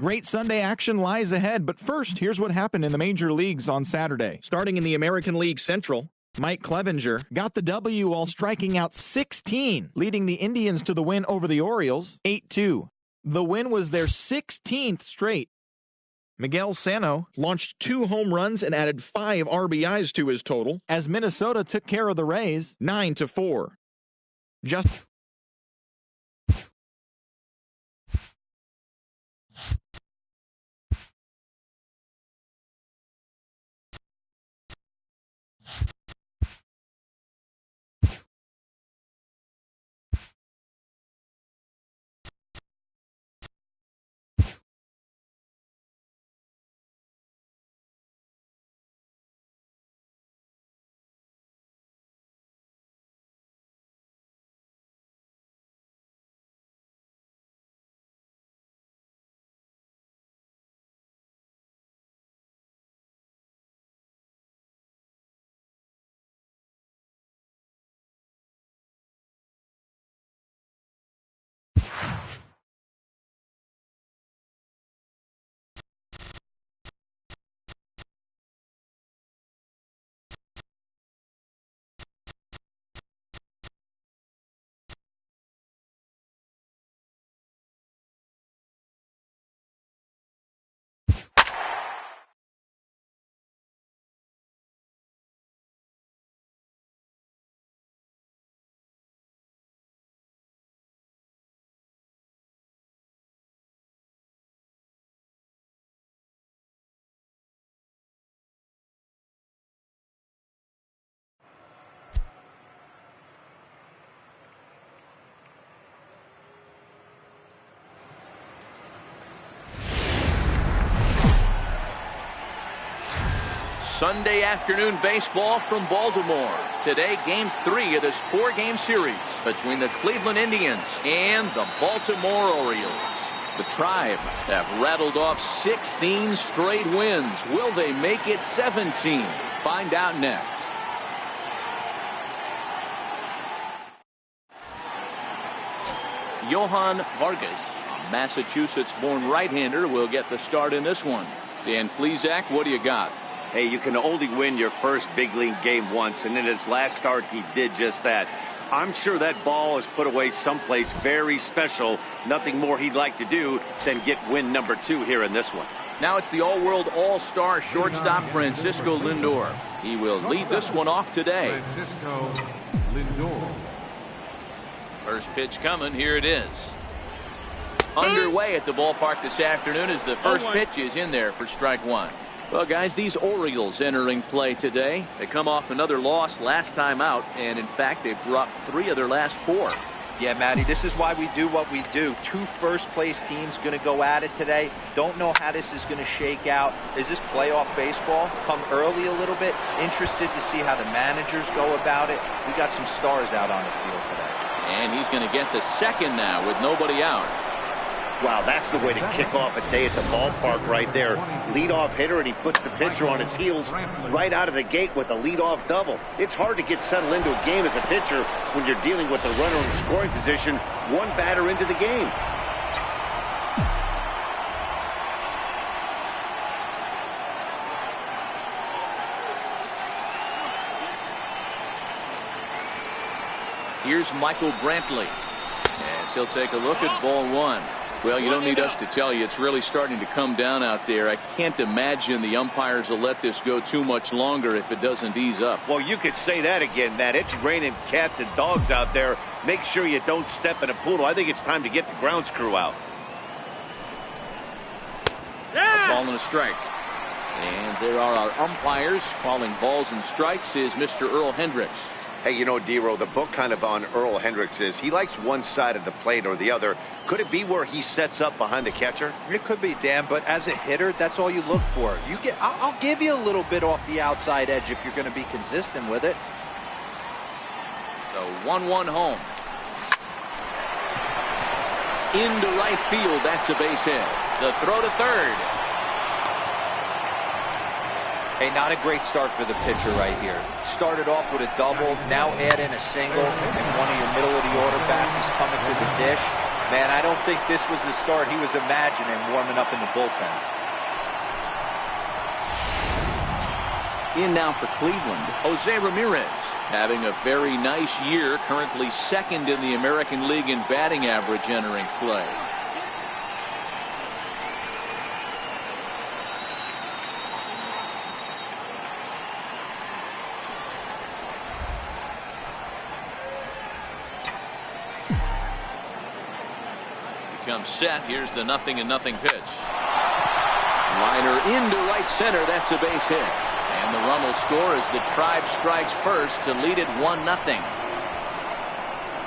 Great Sunday action lies ahead, but first, here's what happened in the major leagues on Saturday. Starting in the American League Central, Mike Clevenger got the W while striking out 16, leading the Indians to the win over the Orioles, 8-2. The win was their 16th straight. Miguel Sano launched 2 home runs and added 5 RBIs to his total as Minnesota took care of the Rays, 9-4. Just Sunday afternoon baseball from Baltimore. Today, Game 3 of this 4-game series between the Cleveland Indians and the Baltimore Orioles. The Tribe have rattled off 16 straight wins. Will they make it 17? Find out next. Johan Vargas, a Massachusetts-born right-hander, will get the start in this one. Dan Plesac, what do you got? Hey, you can only win your first big league game once, and in his last start, he did just that. I'm sure that ball is put away someplace very special. Nothing more he'd like to do than get win number 2 here in this one. Now it's the all-world all-star shortstop Francisco Lindor. He will lead this one off today. Francisco Lindor. First pitch coming. Here it is. Underway at the ballpark this afternoon as the first pitch is in there for strike 1. Well, guys, these Orioles entering play today. They come off another loss last time out, and in fact, they've dropped 3 of their last 4. Yeah, Matty, this is why we do what we do. 2 first-place teams going to go at it today. Don't know how this is going to shake out. Is this playoff baseball? Come early a little bit. Interested to see how the managers go about it. We got some stars out on the field today. And he's going to get to second now with nobody out. Wow, that's the way to kick off a day at the ballpark right there. Leadoff hitter, and he puts the pitcher on his heels right out of the gate with a leadoff double. It's hard to get settled into a game as a pitcher when you're dealing with the runner in scoring position 1 batter into the game. Here's Michael Brantley. As he'll take a look at ball 1. Well, you don't need us to tell you it's really starting to come down out there. I can't imagine the umpires will let this go too much longer if it doesn't ease up. Well, you could say that again, Matt. It's raining cats and dogs out there. Make sure you don't step in a poodle. I think it's time to get the grounds crew out. A ball and a strike. And there are our umpires calling balls and strikes is Mr. Earl Hendricks. Hey, you know, D-Row, the book kind of on Earl Hendricks is he likes one side of the plate or the other. Could it be where he sets up behind the catcher? It could be, Dan, but as a hitter, that's all you look for. I'll give you a little bit off the outside edge if you're going to be consistent with it. The 1-1 home. Into right field, that's a base hit. The throw to third. Hey, not a great start for the pitcher right here. Started off with a double, now add in a single, and one of your middle-of-the-order bats is coming to the dish. Man, I don't think this was the start he was imagining warming up in the bullpen. In now for Cleveland, Jose Ramirez, having a very nice year, currently second in the American League in batting average entering play. Comes set. Here's the 0-0 pitch. Liner into right center. That's a base hit. And the run will score as the Tribe strikes first to lead it 1-0.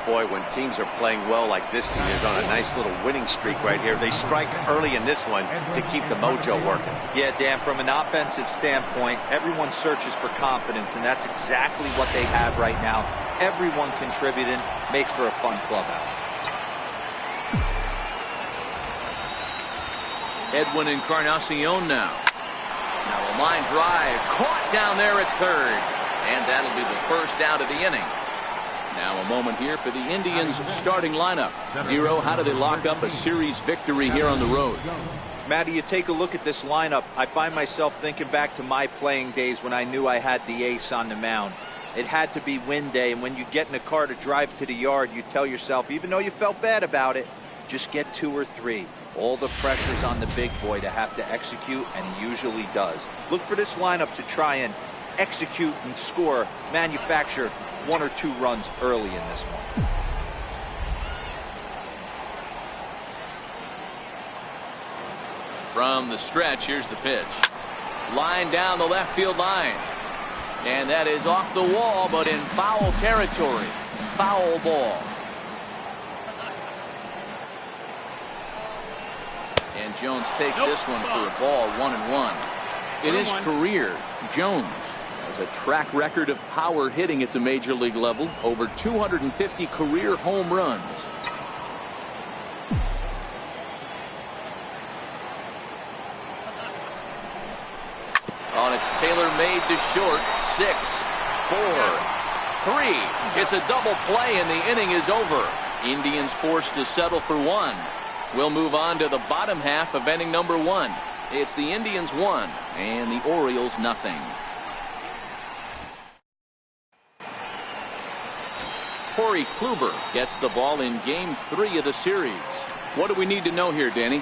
Boy, when teams are playing well like this team is on a nice little winning streak right here, they strike early in this one to keep the mojo working. Yeah, Dan, from an offensive standpoint, everyone searches for confidence, and that's exactly what they have right now. Everyone contributing makes for a fun clubhouse. Edwin Encarnacion now. Now a line drive caught down there at third. And that'll be the first out of the inning. Now a moment here for the Indians starting lineup. Hero, how do they lock up a series victory here on the road? Matty, you take a look at this lineup. I find myself thinking back to my playing days when I knew I had the ace on the mound. It had to be win day, and when you get in a car to drive to the yard, you tell yourself, even though you felt bad about it, just get 2 or 3. All the pressure's on the big boy to have to execute, and he usually does. Look for this lineup to try and execute and score, manufacture 1 or 2 runs early in this one. From the stretch, here's the pitch. Line down the left field line. And that is off the wall, but in foul territory. Foul ball. And Jones takes this one for a ball, 1-1. In his career, Jones has a track record of power hitting at the major league level, over 250 career home runs. On it's Taylor made to short. 6, 4, 3. It's a double play and the inning is over. Indians forced to settle for 1. We'll move on to the bottom half of inning number 1. It's the Indians 1 and the Orioles nothing. Corey Kluber gets the ball in game 3 of the series. What do we need to know here, Danny?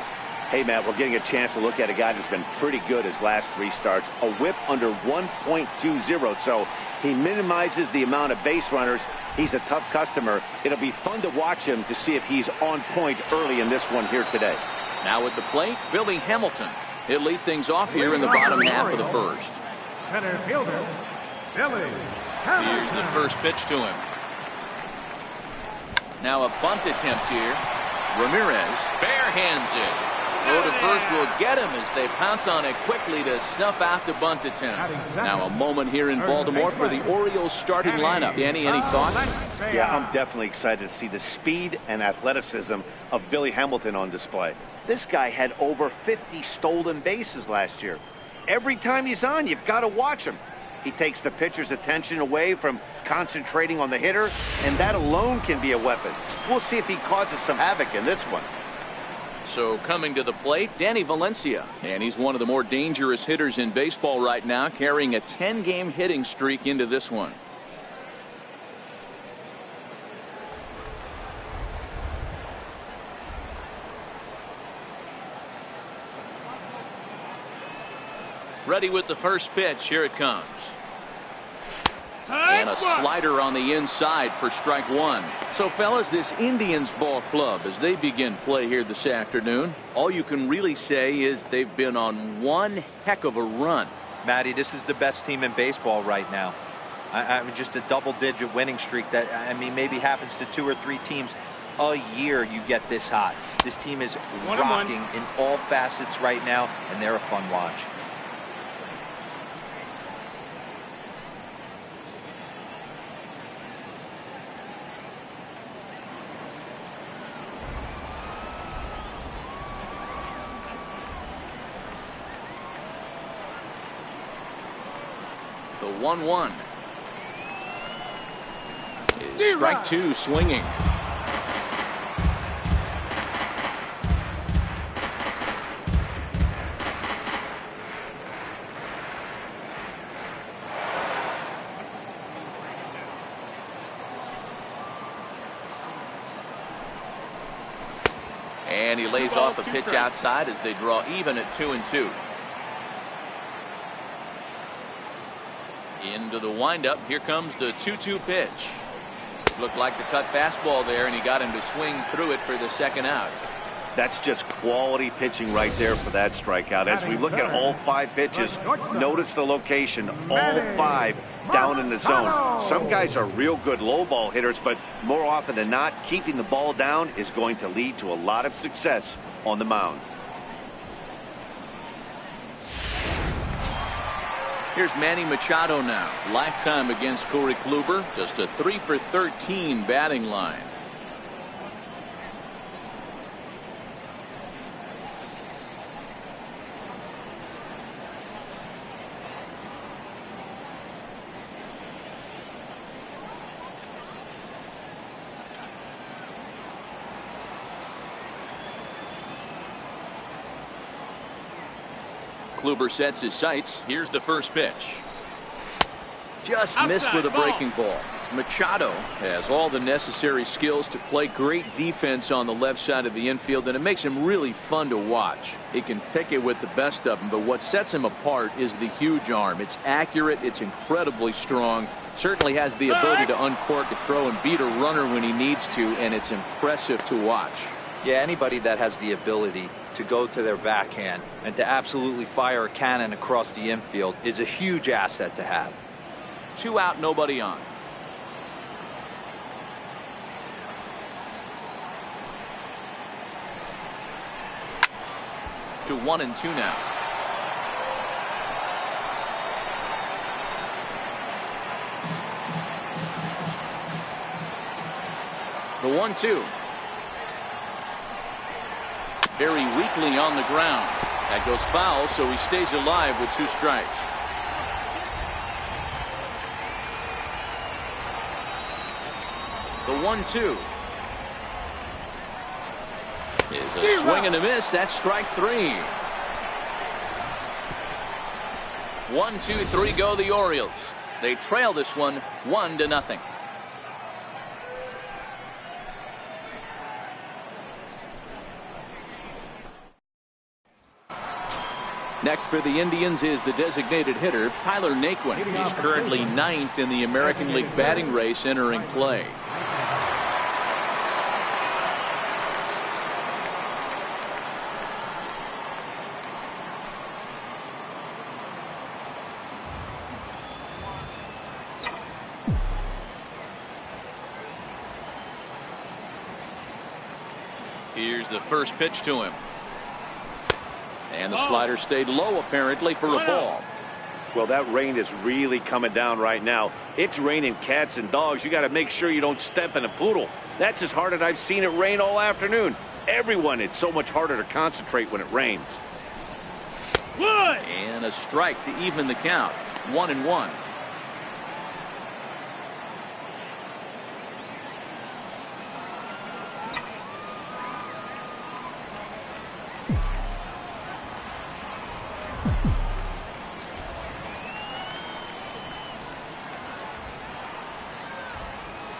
Hey, Matt, we're getting a chance to look at a guy that's been pretty good his last 3 starts. A whip under 1.20, so he minimizes the amount of base runners. He's a tough customer. It'll be fun to watch him to see if he's on point early in this one here today. Now at the plate, Billy Hamilton. He'll lead things off here in the bottom half of the first. Center fielder, Billy Hamilton. Here's the first pitch to him. Now a bunt attempt here. Ramirez barehands it. Throw to first will get him as they pounce on it quickly to snuff out the bunt attempt. Now a moment here in Baltimore for the Orioles starting lineup. Danny, any thoughts? Yeah, I'm definitely excited to see the speed and athleticism of Billy Hamilton on display. This guy had over 50 stolen bases last year. Every time he's on, you've got to watch him. He takes the pitcher's attention away from concentrating on the hitter, and that alone can be a weapon. We'll see if he causes some havoc in this one. So coming to the plate, Danny Valencia. And he's one of the more dangerous hitters in baseball right now, carrying a 10-game hitting streak into this one. Ready with the first pitch. Here it comes. And a slider on the inside for strike 1. So, fellas, this Indians ball club, as they begin play here this afternoon, all you can really say is they've been on one heck of a run. Matty, this is the best team in baseball right now. I mean, just a double-digit winning streak that, I mean, maybe happens to 2 or 3 teams a year. You get this hot. This team is rocking in all facets right now, and they're a fun watch. The 1-1. Strike 2 swinging. And he lays off a pitch outside as they draw even at 2-2. Into the windup. Here comes the 2-2 pitch. Looked like the cut fastball there, and he got him to swing through it for the second out. That's just quality pitching right there for that strikeout. As we look at all 5 pitches, notice the location, all 5 down in the zone. Some guys are real good low ball hitters, but more often than not, keeping the ball down is going to lead to a lot of success on the mound. Here's Manny Machado now. Lifetime against Corey Kluber. Just a 3 for 13 batting line. Kluber sets his sights. Here's the first pitch. Just missed with a breaking ball. Machado has all the necessary skills to play great defense on the left side of the infield, and it makes him really fun to watch. He can pick it with the best of them, but what sets him apart is the huge arm. It's accurate. It's incredibly strong. Certainly has the ability to uncork a throw and beat a runner when he needs to, and it's impressive to watch. Yeah, anybody that has the ability to go to their backhand and to absolutely fire a cannon across the infield is a huge asset to have. 2 out, nobody on. To 1-2 now. The 1-2. Very weakly on the ground. That goes foul, so he stays alive with 2 strikes. The 1-2 is a swing and a miss. That's strike 3. 1-2-3 go the Orioles. They trail this one 1-0. Next for the Indians is the designated hitter, Tyler Naquin. He's currently 9th in the American League batting race entering play. Here's the first pitch to him. And the slider stayed low apparently for a ball. Well, that rain is really coming down right now. It's raining cats and dogs. You got to make sure you don't step in a poodle. That's as hard as I've seen it rain all afternoon. Everyone, it's so much harder to concentrate when it rains. And a strike to even the count. 1-1.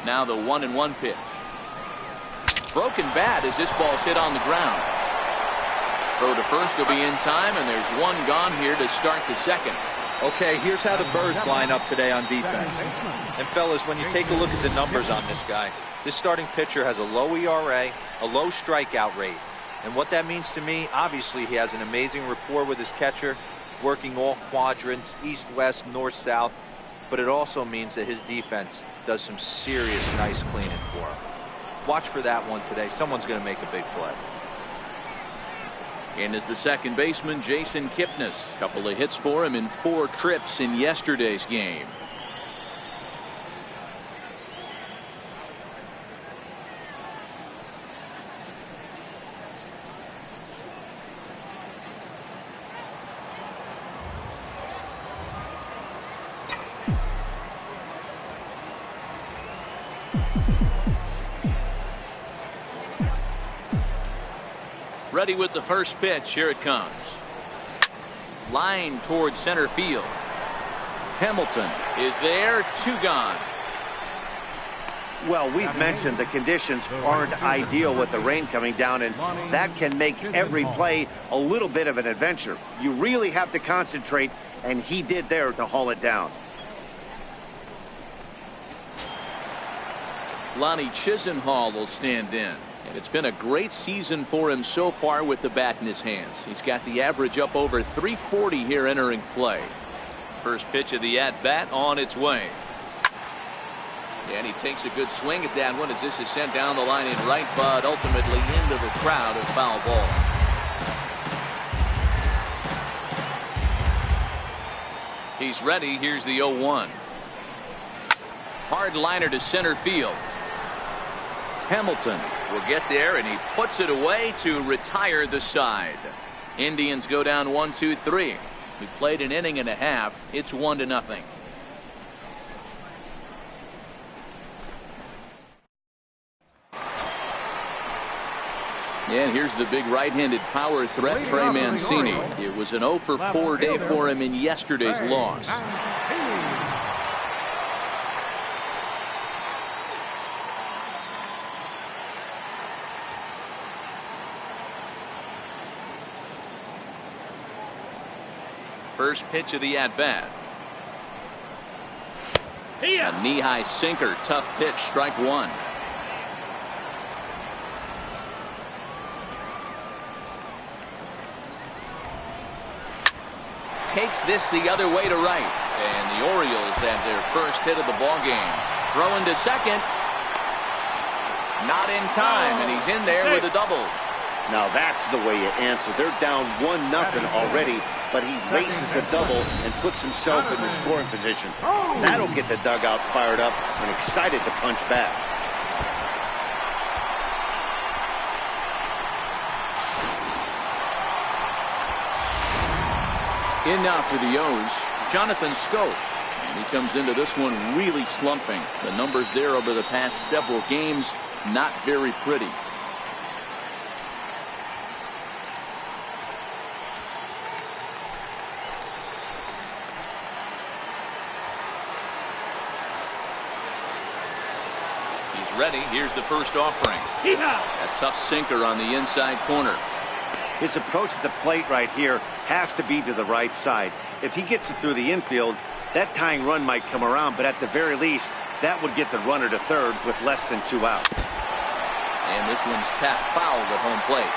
Now the 1-1 pitch. Broken bat as this ball's hit on the ground. Throw to first will be in time, and there's one gone here to start the second. Okay, here's how the Birds line up today on defense. And fellas, when you take a look at the numbers on this guy, this starting pitcher has a low ERA, a low strikeout rate. And what that means to me, obviously he has an amazing rapport with his catcher, working all quadrants, east, west, north, south. But it also means that his defense does some serious nice cleaning for him. Watch for that one today. Someone's going to make a big play. And is the second baseman, Jason Kipnis. Couple of hits for him in 4 trips in yesterday's game. Ready with the first pitch. Here it comes. Line towards center field. Hamilton is there. 2 gone. Well, we've mentioned the conditions aren't ideal with the rain coming down, and that can make every play a little bit of an adventure. You really have to concentrate, and he did there to haul it down. Lonnie Chisenhall will stand in. And it's been a great season for him so far with the bat in his hands. He's got the average up over 340 here entering play. First pitch of the at-bat on its way. And he takes a good swing at that one as this is sent down the line in right, but ultimately into the crowd, a foul ball. He's ready. Here's the 0-1. Hard liner to center field. Hamilton will get there, and he puts it away to retire the side. Indians go down 1-2-3. We played an inning and a half. It's 1-0. And here's the big right-handed power threat, Trey Mancini. It was an 0-for-4 day for him in yesterday's loss. First pitch of the at-bat. A knee-high sinker, tough pitch, strike one. Takes this the other way to right, and the Orioles have their first hit of the ball game. Throwing to second, not in time, and he's in there with a double. Now that's the way you answer. They're down 1-0 already, but he races a double and puts himself in the scoring position. That'll get the dugout fired up and excited to punch back. In now for the O's, Jonathan Schoop. And he comes into this one really slumping. The numbers there over the past several games, not very pretty. He's ready. Here's the first offering. A tough sinker on the inside corner. His approach to the plate right here has to be to the right side. If he gets it through the infield, that tying run might come around, but at the very least, that would get the runner to third with less than 2 outs. And this one's tapped foul at home plate.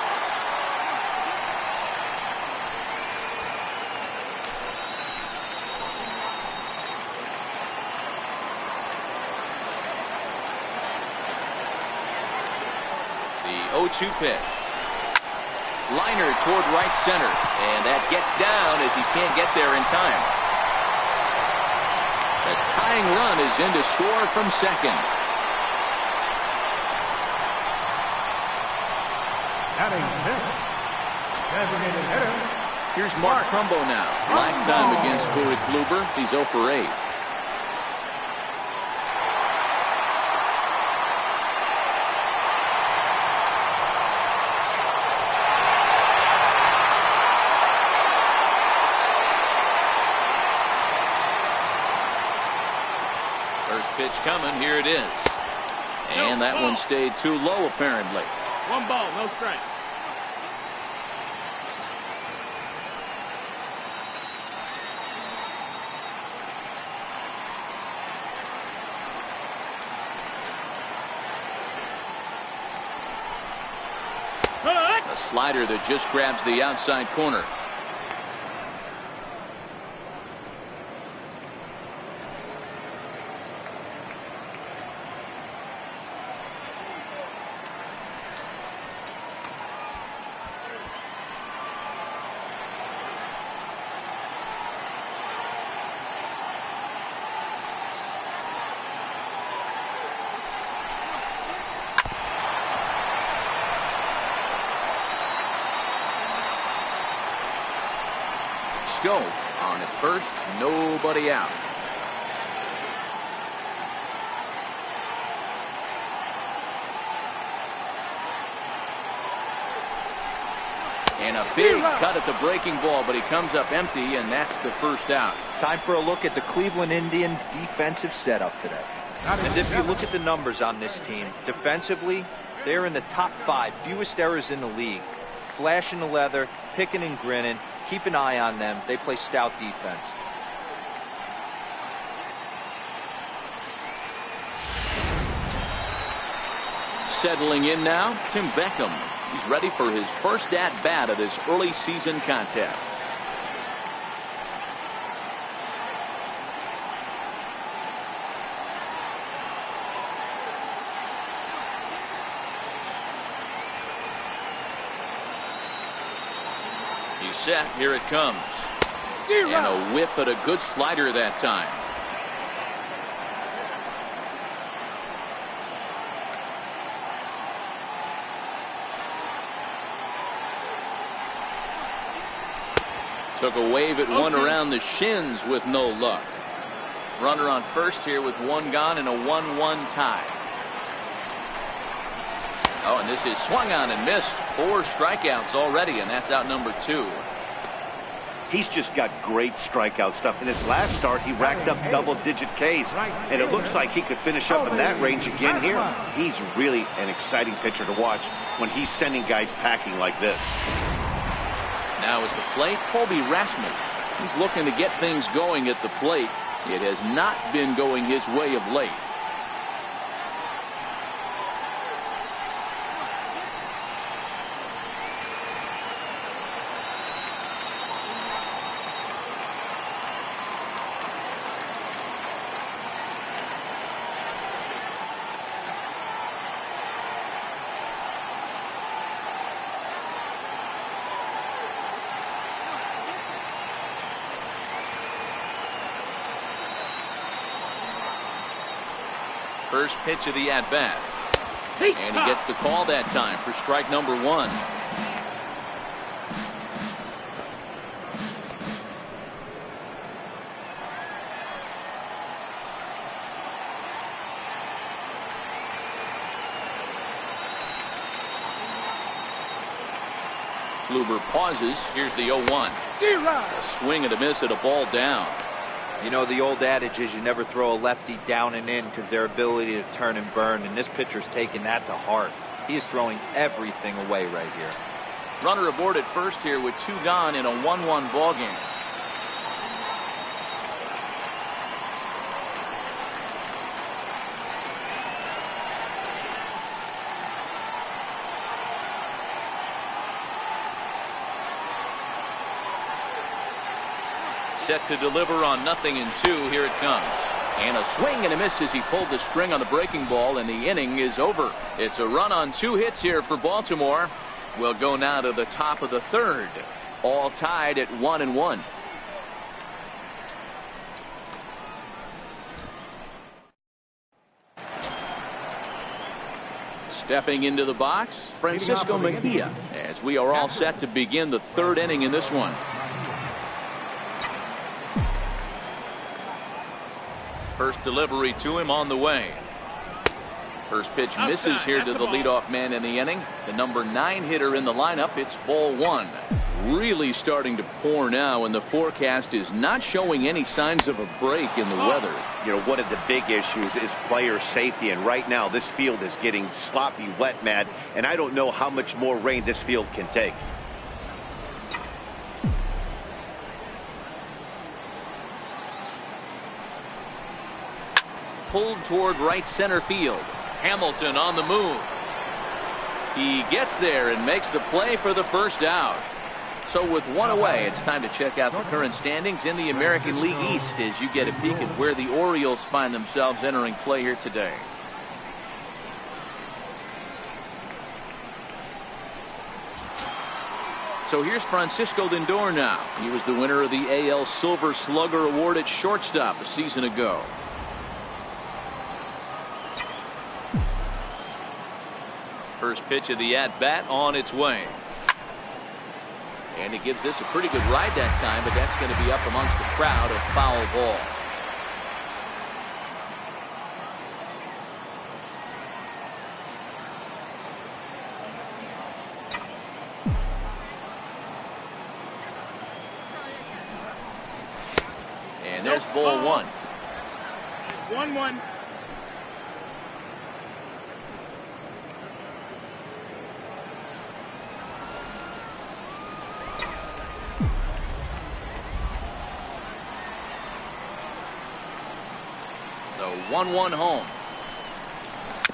The 0-2 pitch. Liner toward right center, and that gets down as he can't get there in time. The tying run is in to score from second. Batting fifth, designated hitter. Here's Mark Trumbo now. Lifetime against Corey Kluber. He's 0 for 8. Pitch coming, here it is. And that one stayed too low apparently. 1 ball, no strikes. A slider that just grabs the outside corner. Go on at first, nobody out. And a big cut at the breaking ball, but he comes up empty, and that's the first out. Time for a look at the Cleveland Indians' defensive setup today. And if you look at the numbers on this team, defensively, they're in the top 5, fewest errors in the league. Flashing the leather, picking and grinning, keep an eye on them. They play stout defense. Settling in now, Tim Beckham. He's ready for his first at-bat of this early season contest. He's set. Here it comes. And a whiff at a good slider that time. Took a wave at one around the shins with no luck. Runner on first here with one gone and a 1-1 tie. Oh, and this is swung on and missed. 4 strikeouts already, and that's out number 2. He's just got great strikeout stuff. In his last start, he racked up double-digit Ks, and it looks like he could finish up in that range again here. He's really an exciting pitcher to watch when he's sending guys packing like this. Now at the plate, Colby Rasmus. He's looking to get things going at the plate. It has not been going his way of late. First pitch of the at-bat. And he gets the call that time for strike number 1. Kluber pauses. Here's the 0-1. A swing and a miss at a ball down. You know, the old adage is you never throw a lefty down and in because their ability to turn and burn, and this pitcher's taking that to heart. He is throwing everything away right here. Runner aboard at first here with 2 gone in a 1-1 ball game. Set to deliver on 0-2. Here it comes. And a swing and a miss as he pulled the string on the breaking ball, and the inning is over. It's a run on 2 hits here for Baltimore. We'll go now to the top of the 3rd. All tied at 1-1. Stepping into the box, Francisco Mejia, as we are all set to begin the 3rd inning in this one. First delivery to him on the way. First pitch misses here to the leadoff man in the inning. The number 9 hitter in the lineup. It's ball 1. Really starting to pour now, and the forecast is not showing any signs of a break in the weather. You know, one of the big issues is player safety, and right now this field is getting sloppy, wet, Matt, and I don't know how much more rain this field can take. Pulled toward right center field. Hamilton on the move. He gets there and makes the play for the first out. So with 1 away, it's time to check out the current standings in the American League East as you get a peek at where the Orioles find themselves entering play here today. So here's Francisco Lindor now. He was the winner of the AL Silver Slugger Award at shortstop a season ago. First pitch of the at-bat on its way. And he gives this a pretty good ride that time, but that's going to be up amongst the crowd, a foul ball. And there's ball 1. 1-1. 1-1 home.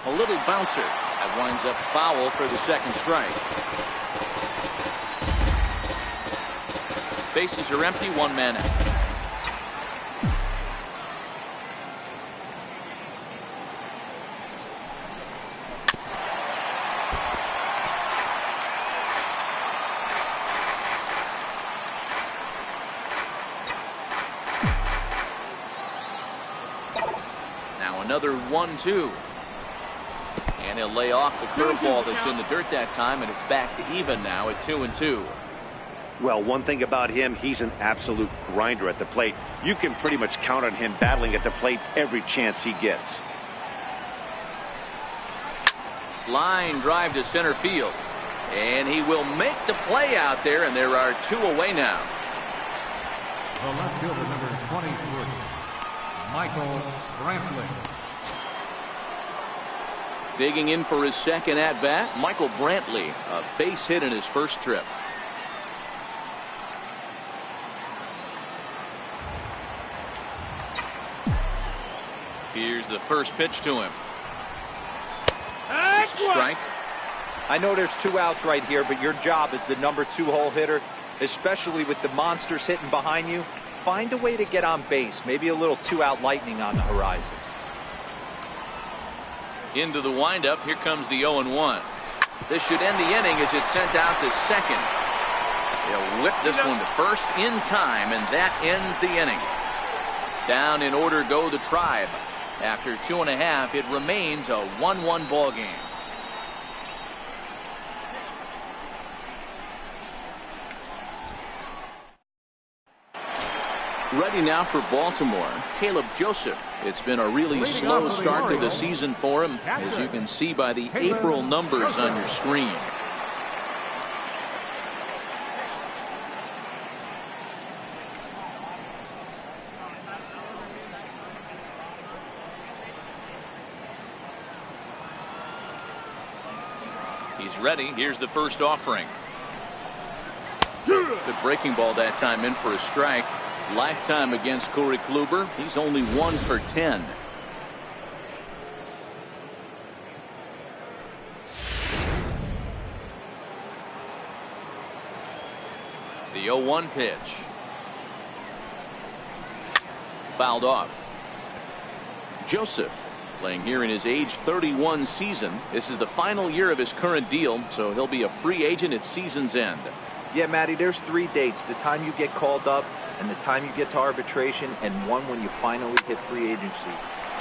A little bouncer. That winds up foul for the second strike. Bases are empty, 1 man out. Now another 1-2. And he'll lay off the curveball that's in the dirt that time, and it's back to even now at 2-2. Well, one thing about him, he's an absolute grinder at the plate. You can pretty much count on him battling at the plate every chance he gets. Line drive to center field. And he will make the play out there, and there are 2 away now. The left fielder, number 23, Michael Brantley. Digging in for his second at-bat, Michael Brantley, a base hit in his first trip. Here's the first pitch to him. Strike. I know there's 2 outs right here, but your job as the number 2 hole hitter, especially with the monsters hitting behind you, find a way to get on base. Maybe a little 2-out lightning on the horizon. Into the windup. Here comes the 0-1. This should end the inning as it's sent out to second. They'll whip this one to first in time, and that ends the inning. Down in order go the Tribe. After 2.5, it remains a 1-1 ball game. Ready now for Baltimore, Caleb Joseph. It's been a really slow start to the season for him, as you can see by the April numbers on your screen. He's ready. Here's the first offering. Good breaking ball that time, in for a strike. Lifetime against Corey Kluber. He's only 1 for 10. The 0-1 pitch. Fouled off. Joseph playing here in his age 31 season. This is the final year of his current deal, so he'll be a free agent at season's end. Yeah, Matty, there's 3 dates. The time you get called up, and the time you get to arbitration, and one when you finally hit free agency.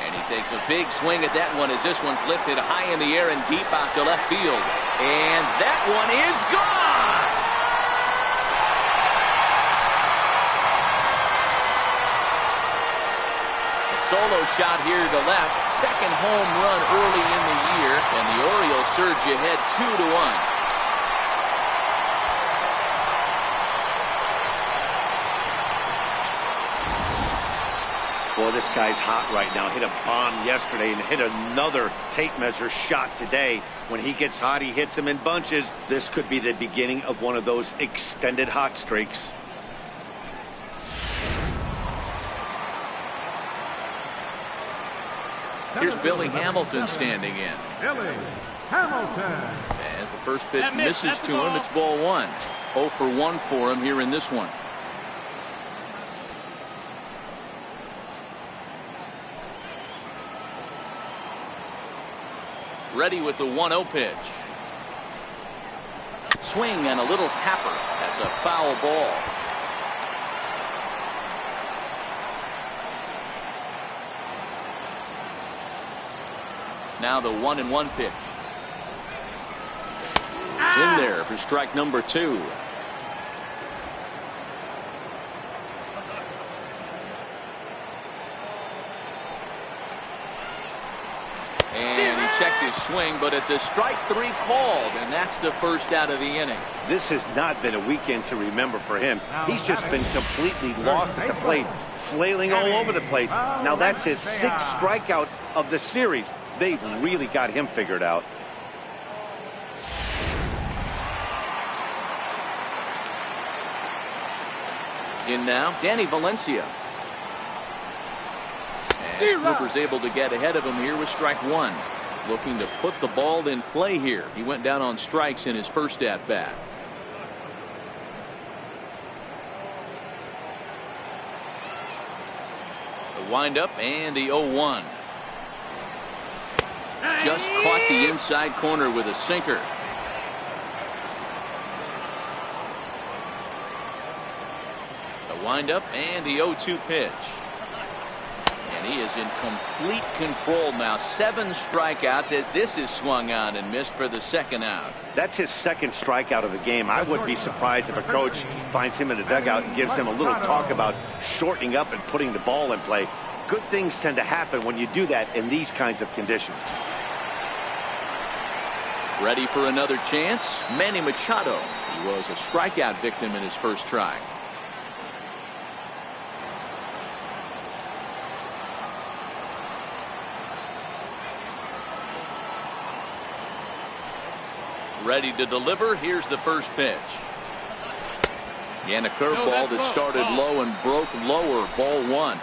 And he takes a big swing at that one as this one's lifted high in the air and deep out to left field. And that one is gone! A solo shot here to left. Second home run early in the year, and the Orioles surge ahead 2-1. Boy, this guy's hot right now. Hit a bomb yesterday and hit another tape measure shot today. When he gets hot, he hits them in bunches. This could be the beginning of one of those extended hot streaks. Here's Billy Hamilton standing in. Billy Hamilton. As the first pitch misses to him, it's ball 1. 0 for 1 for him here in this one. Ready with the 1-0 pitch. Swing and a little tapper. That's a foul ball. Now the 1-1 pitch. It's in there for strike number 2. And he checked his swing, but it's a strike 3 called, and that's the first out of the inning. This has not been a weekend to remember for him. He's just been completely lost at the plate, flailing all over the place. Now that's his 6th strikeout of the series. They've really got him figured out. In now, Danny Valencia. Cooper's able to get ahead of him here with strike one. Looking to put the ball in play here. He went down on strikes in his first at bat. The windup and the 0-1. Just caught the inside corner with a sinker. The windup and the 0-2 pitch. And he is in complete control now. 7 strikeouts as this is swung on and missed for the second out. That's his second strikeout of the game. I wouldn't be surprised if a coach finds him in the dugout and gives him a little talk about shortening up and putting the ball in play. Good things tend to happen when you do that in these kinds of conditions. Ready for another chance? Manny Machado. He was a strikeout victim in his first try. Ready to deliver. Here's the first pitch. And a curveball that started low and broke lower. Ball one.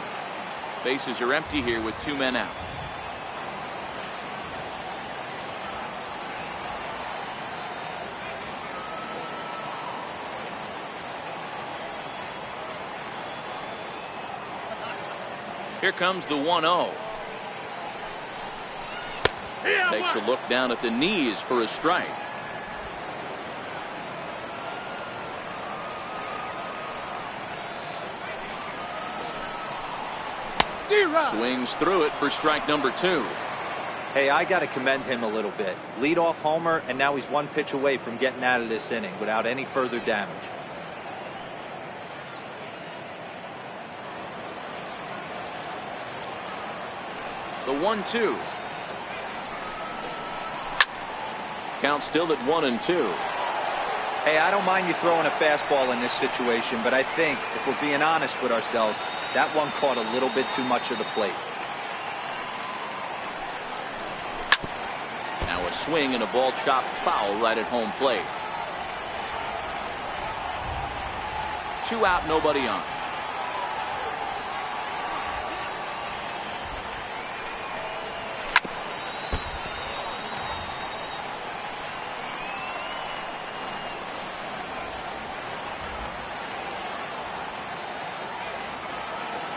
Bases are empty here with 2 men out. Here comes the 1-0. Takes a look down at the knees for a strike. Swings through it for strike number 2. Hey, I got to commend him a little bit. Leadoff homer, and now he's 1 pitch away from getting out of this inning without any further damage. The 1-2. Count still at 1-2. Hey, I don't mind you throwing a fastball in this situation, but I think if we're being honest with ourselves, that one caught a little bit too much of the plate. Now a swing and a ball chopped foul right at home plate. 2 out, nobody on.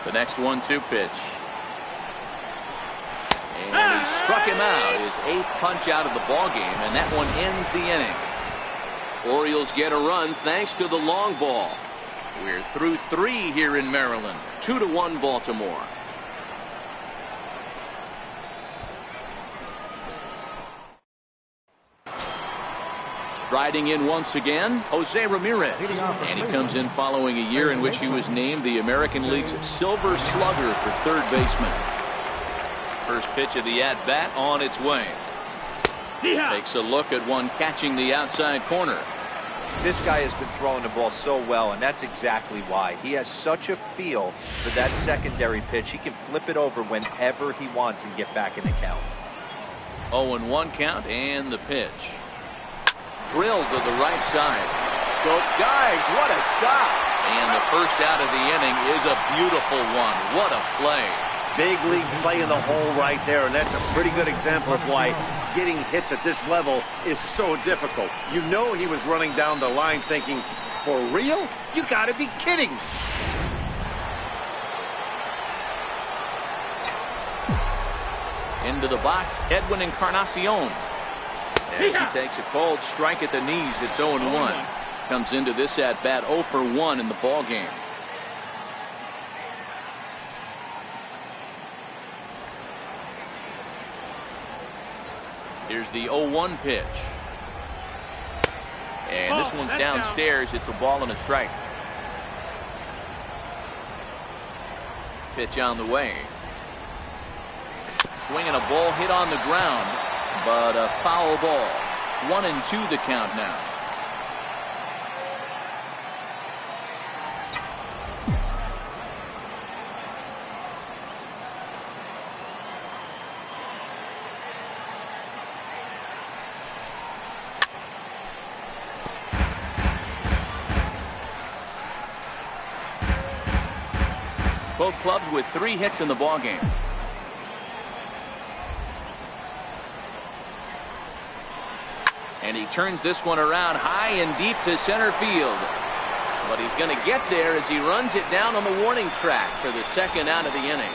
The next 1-2 pitch. And he struck him out. His 8th punch out of the ball game, and that one ends the inning. Orioles get a run thanks to the long ball. We're through 3 here in Maryland. 2-1 Baltimore. Riding in once again, Jose Ramirez. And he comes in following a year in which he was named the American League's Silver Slugger for third baseman. First pitch of the at-bat on its way. Takes a look at one catching the outside corner. This guy has been throwing the ball so well, and that's exactly why. He has such a feel for that secondary pitch. He can flip it over whenever he wants and get back in the count. 0-1 count and the pitch. Drilled to the right side. Scope dives. What a stop. And the first out of the inning is a beautiful one. What a play. Big league play in the hole right there, and that's a pretty good example of why getting hits at this level is so difficult. You know he was running down the line thinking, for real? You gotta be kidding. Into the box, Edwin Encarnacion. As he takes a cold strike at the knees, it's 0-1. Comes into this at bat 0 for 1 in the ball game. Here's the 0-1 pitch. And this one's downstairs. It's a ball and a strike. Pitch on the way. Swinging a ball hit on the ground, but a foul ball. 1-2 the count now. Both clubs with 3 hits in the ball game. turns this one around high and deep to center field. But he's going to get there as he runs it down on the warning track for the second out of the inning.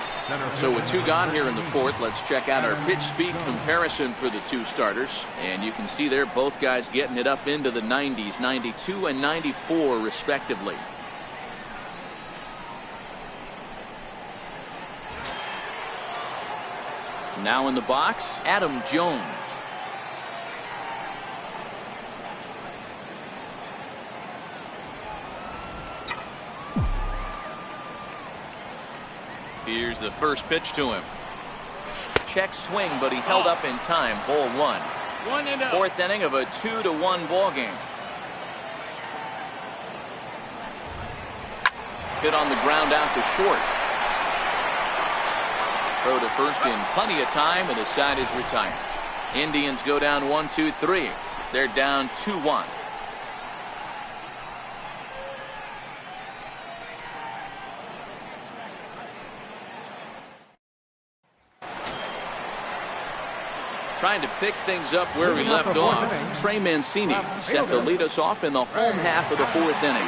So with 2 gone here in the 4th, let's check out our pitch speed comparison for the 2 starters. And you can see there both guys getting it up into the 90s, 92 and 94 respectively. Now in the box, Adam Jones. Here's the first pitch to him. Check swing, but he held up in time. Ball 1. 1-0. 4th inning of a 2-1 ball game. Hit on the ground out to short. Throw to first in plenty of time, and the side is retired. Indians go down 1-2-3. They're down 2-1. Trying to pick things up where we left off. Trey Mancini set to lead us off in the home half of the 4th inning.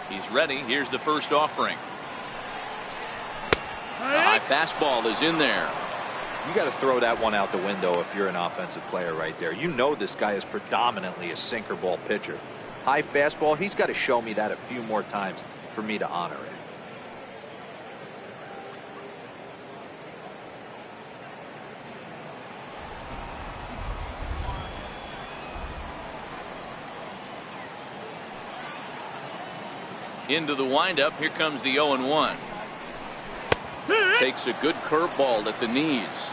He's ready. Here's the first offering. The high fastball is in there. You got to throw that one out the window if you're an offensive player right there. You know this guy is predominantly a sinker ball pitcher. High fastball, he's got to show me that a few more times for me to honor it. Into the windup. Here comes the 0-1. Takes a good curveball at the knees.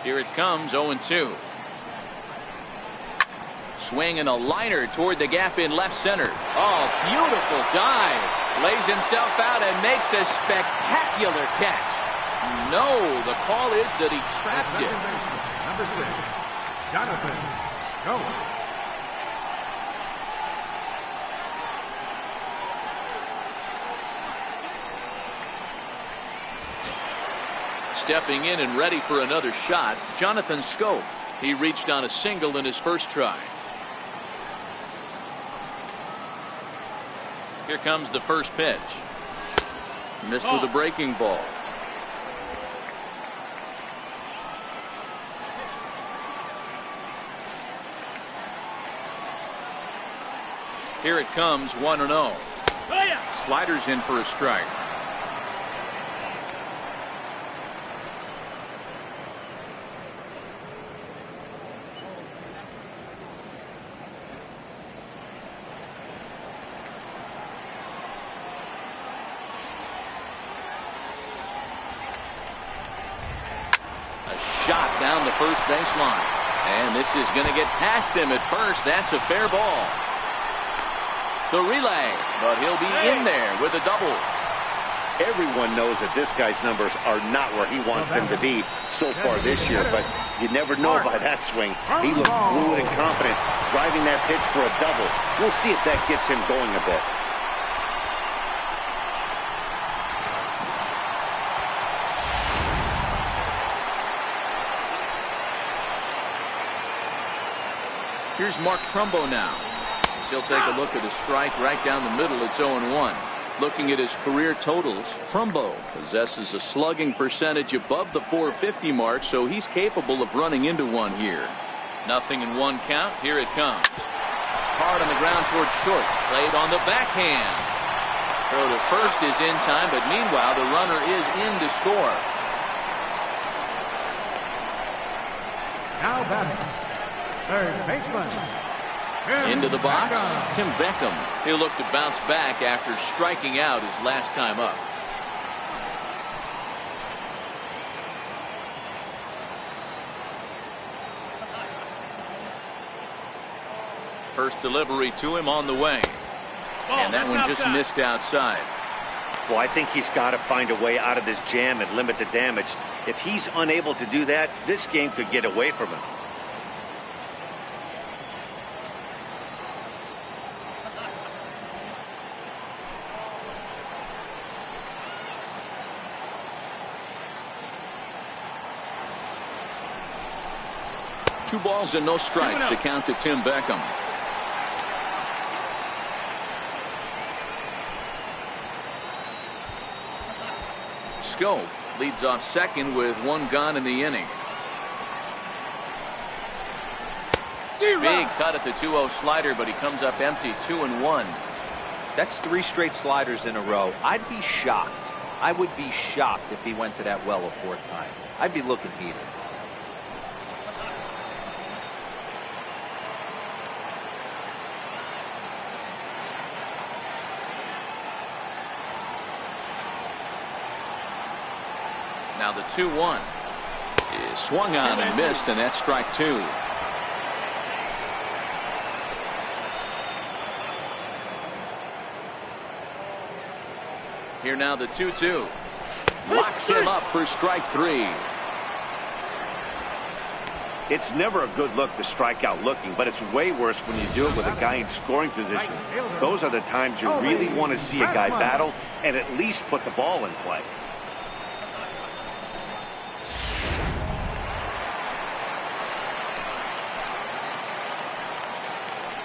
Here it comes, 0-2. Swing and a liner toward the gap in left center. Oh, beautiful dive. Lays himself out and makes a spectacular catch. No, the call is that he trapped it. Number 6, Jonathan, go. Stepping in and ready for another shot, Jonathan Scope. He reached on a single in his first try. Here comes the first pitch. Missed with a breaking ball. Here it comes, 1-0. Sliders in for a strike. Shot down the first baseline. And this is going to get past him at first. That's a fair ball. The relay, but he'll be in there with a double. Everyone knows that this guy's numbers are not where he wants them to be so far this year, but you never know by that swing. He looked fluid and confident, driving that pitch for a double. We'll see if that gets him going a bit. Here's Mark Trumbo now. He'll take a look at a strike right down the middle. It's 0-1. Looking at his career totals, Trumbo possesses a slugging percentage above the .450 mark, so he's capable of running into one here. Nothing in one count. Here it comes. Hard on the ground towards short. Played on the backhand. Throw to first is in time, but meanwhile the runner is in to score. Now batting, third baseman. Into the box, Tim Beckham. He'll look to bounce back after striking out his last time up. First delivery to him on the way. And that one just missed outside. Well, I think he's got to find a way out of this jam and limit the damage. If he's unable to do that, this game could get away from him. Two balls and no strikes to count to Tim Beckham. Scope leads off second with one gone in the inning. Big cut at the 2-0 slider, but he comes up empty, 2-1. That's 3 straight sliders in a row. I'd be shocked. I would be shocked if he went to that well a 4th time. I'd be looking heated. Now the 2-1 is swung on and missed, and that's strike 2. Here now the 2-2. Locks him up for strike 3. It's never a good look to strike out looking, but it's way worse when you do it with a guy in scoring position. Those are the times you really want to see a guy battle and at least put the ball in play.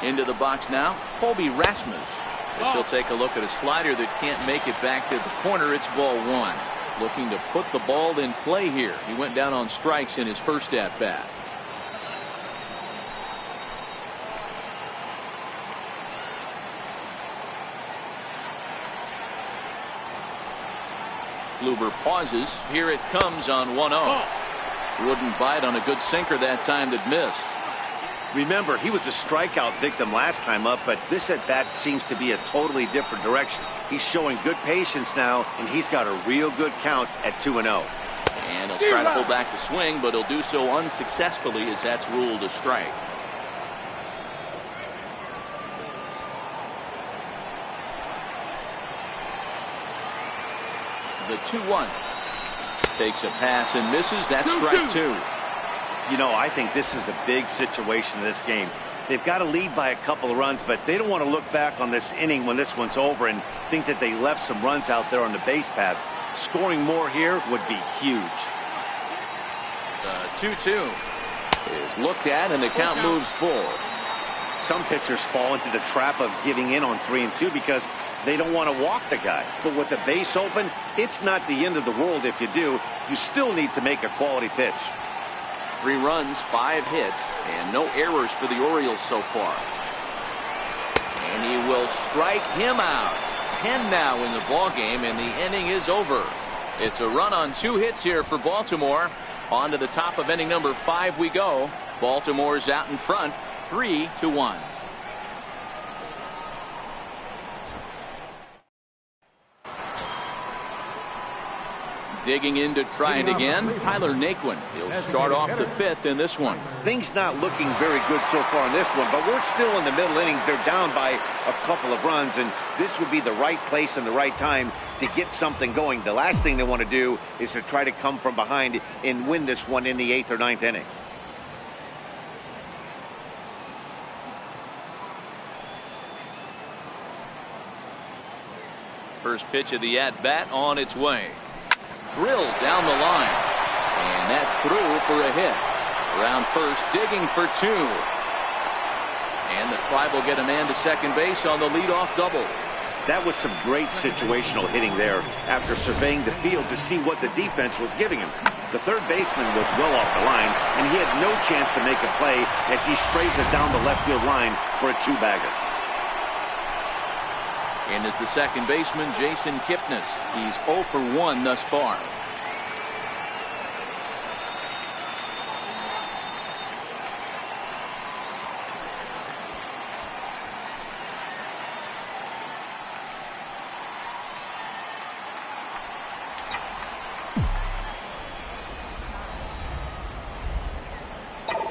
Into the box now, Colby Rasmus. As he'll take a look at a slider that can't make it back to the corner. It's ball 1. Looking to put the ball in play here. He went down on strikes in his first at bat. Kluber pauses. Here it comes on 1-0. Wouldn't bite on a good sinker that time that missed. Remember, he was a strikeout victim last time up, but this at-bat seems to be a totally different direction. He's showing good patience now, and he's got a real good count at 2-0. And he'll try to pull back the swing, but he'll do so unsuccessfully as that's ruled a strike. The 2-1 takes a pass and misses. That's strike 2. You know, I think this is a big situation in this game. They've got to lead by a couple of runs, but they don't want to look back on this inning when this one's over and think that they left some runs out there on the base path. Scoring more here would be huge. The 2-2 is looked at, and the count moves forward. Some pitchers fall into the trap of giving in on 3-2 because they don't want to walk the guy. But with the base open, it's not the end of the world if you do. You still need to make a quality pitch. 3 runs, 5 hits, and no errors for the Orioles so far. And he will strike him out. 10 now in the ballgame, and the inning is over. It's a run on 2 hits here for Baltimore. On to the top of inning number 5 we go. Baltimore's out in front, 3-1. Digging in to try it again, Tyler Naquin. He'll start off the 5th in this one. Things not looking very good so far in this one, but we're still in the middle innings. They're down by a couple of runs, and this would be the right place and the right time to get something going. The last thing they want to do is to try to come from behind and win this one in the 8th or 9th inning. First pitch of the at-bat on its way. Drilled down the line, and that's through for a hit. Around first, digging for 2. And the Tribe will get a man to second base on the leadoff double. That was some great situational hitting there after surveying the field to see what the defense was giving him. The third baseman was well off the line, and he had no chance to make a play as he sprays it down the left field line for a 2-bagger. And as the second baseman, Jason Kipnis. He's 0 for 1 thus far.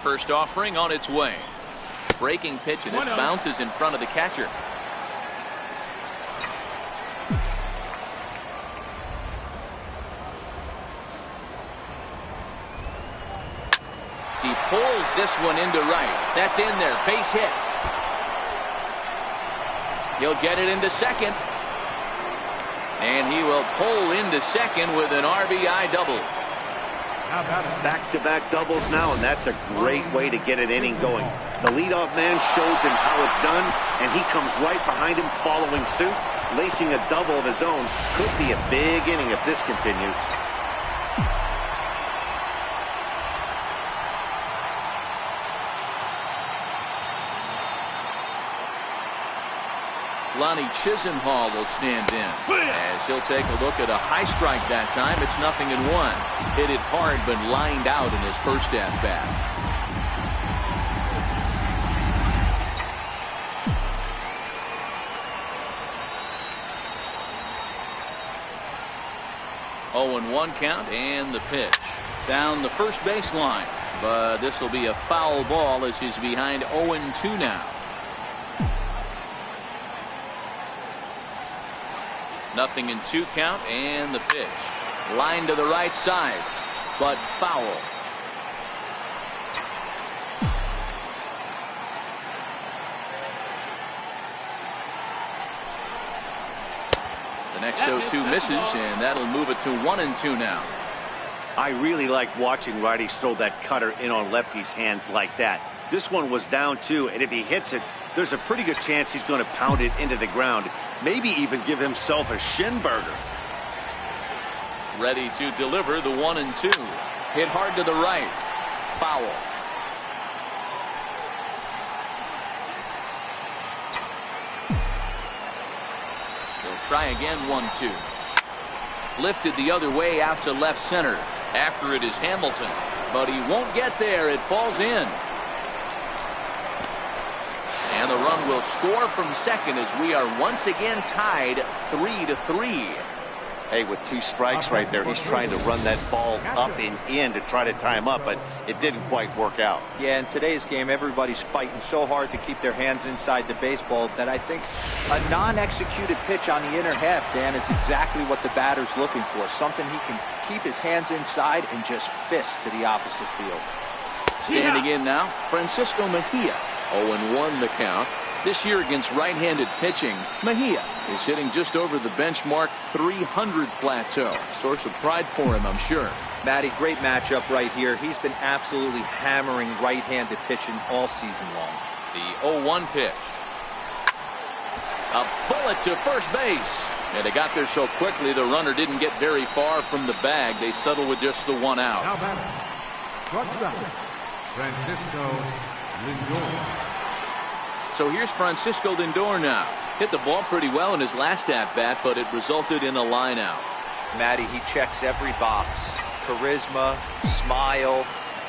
First offering on its way. Breaking pitch, and this bounces in front of the catcher. He pulls this one into right. That's in there. Base hit. He'll get it into second. And he will pull into second with an RBI double. Back-to-back doubles now, and that's a great way to get an inning going. The leadoff man shows him how it's done, and he comes right behind him following suit, lacing a double of his own. Could be a big inning if this continues. Lonnie Chisenhall will stand in as he'll take a look at a high strike that time. It's 0-1. Hit it hard but lined out in his first at bat. Oh, 1 count and the pitch down the first baseline, but this will be a foul ball as he's behind 0-2 now. 0-2 count and the pitch. Line to the right side, but foul. The next 0-2 misses, and that'll move it to 1-2 now. I really like watching righties throw that cutter in on lefties' hands like that. This one was down 2, and if he hits it, there's a pretty good chance he's going to pound it into the ground. Maybe even give himself a shin burger. Ready to deliver the 1-2. Hit hard to the right. Foul. He'll try again. 1-2. Lifted the other way out to left center. After it is Hamilton, but he won't get there. It falls in. And the run will score from second as we are once again tied 3-3. Hey, with 2 strikes right there, he's trying to run that ball up and in to try to tie him up, but it didn't quite work out. Yeah, in today's game, everybody's fighting so hard to keep their hands inside the baseball that I think a non-executed pitch on the inner half, Dan, is exactly what the batter's looking for. Something he can keep his hands inside and just fist to the opposite field. Standing in now, Francisco Mejia. 0-1 the count. This year against right-handed pitching, Mejia is hitting just over the benchmark 300 plateau. Source of pride for him, I'm sure. Matty, great matchup right here. He's been absolutely hammering right-handed pitching all season long. The 0-1 pitch. A bullet to first base. And they got there so quickly the runner didn't get very far from the bag. They settled with just the 1 out. Now batting, shortstop, Francisco Lindor. So here's Francisco Lindor now. Hit the ball pretty well in his last at-bat, but it resulted in a line out. Matty, he checks every box. Charisma, smile,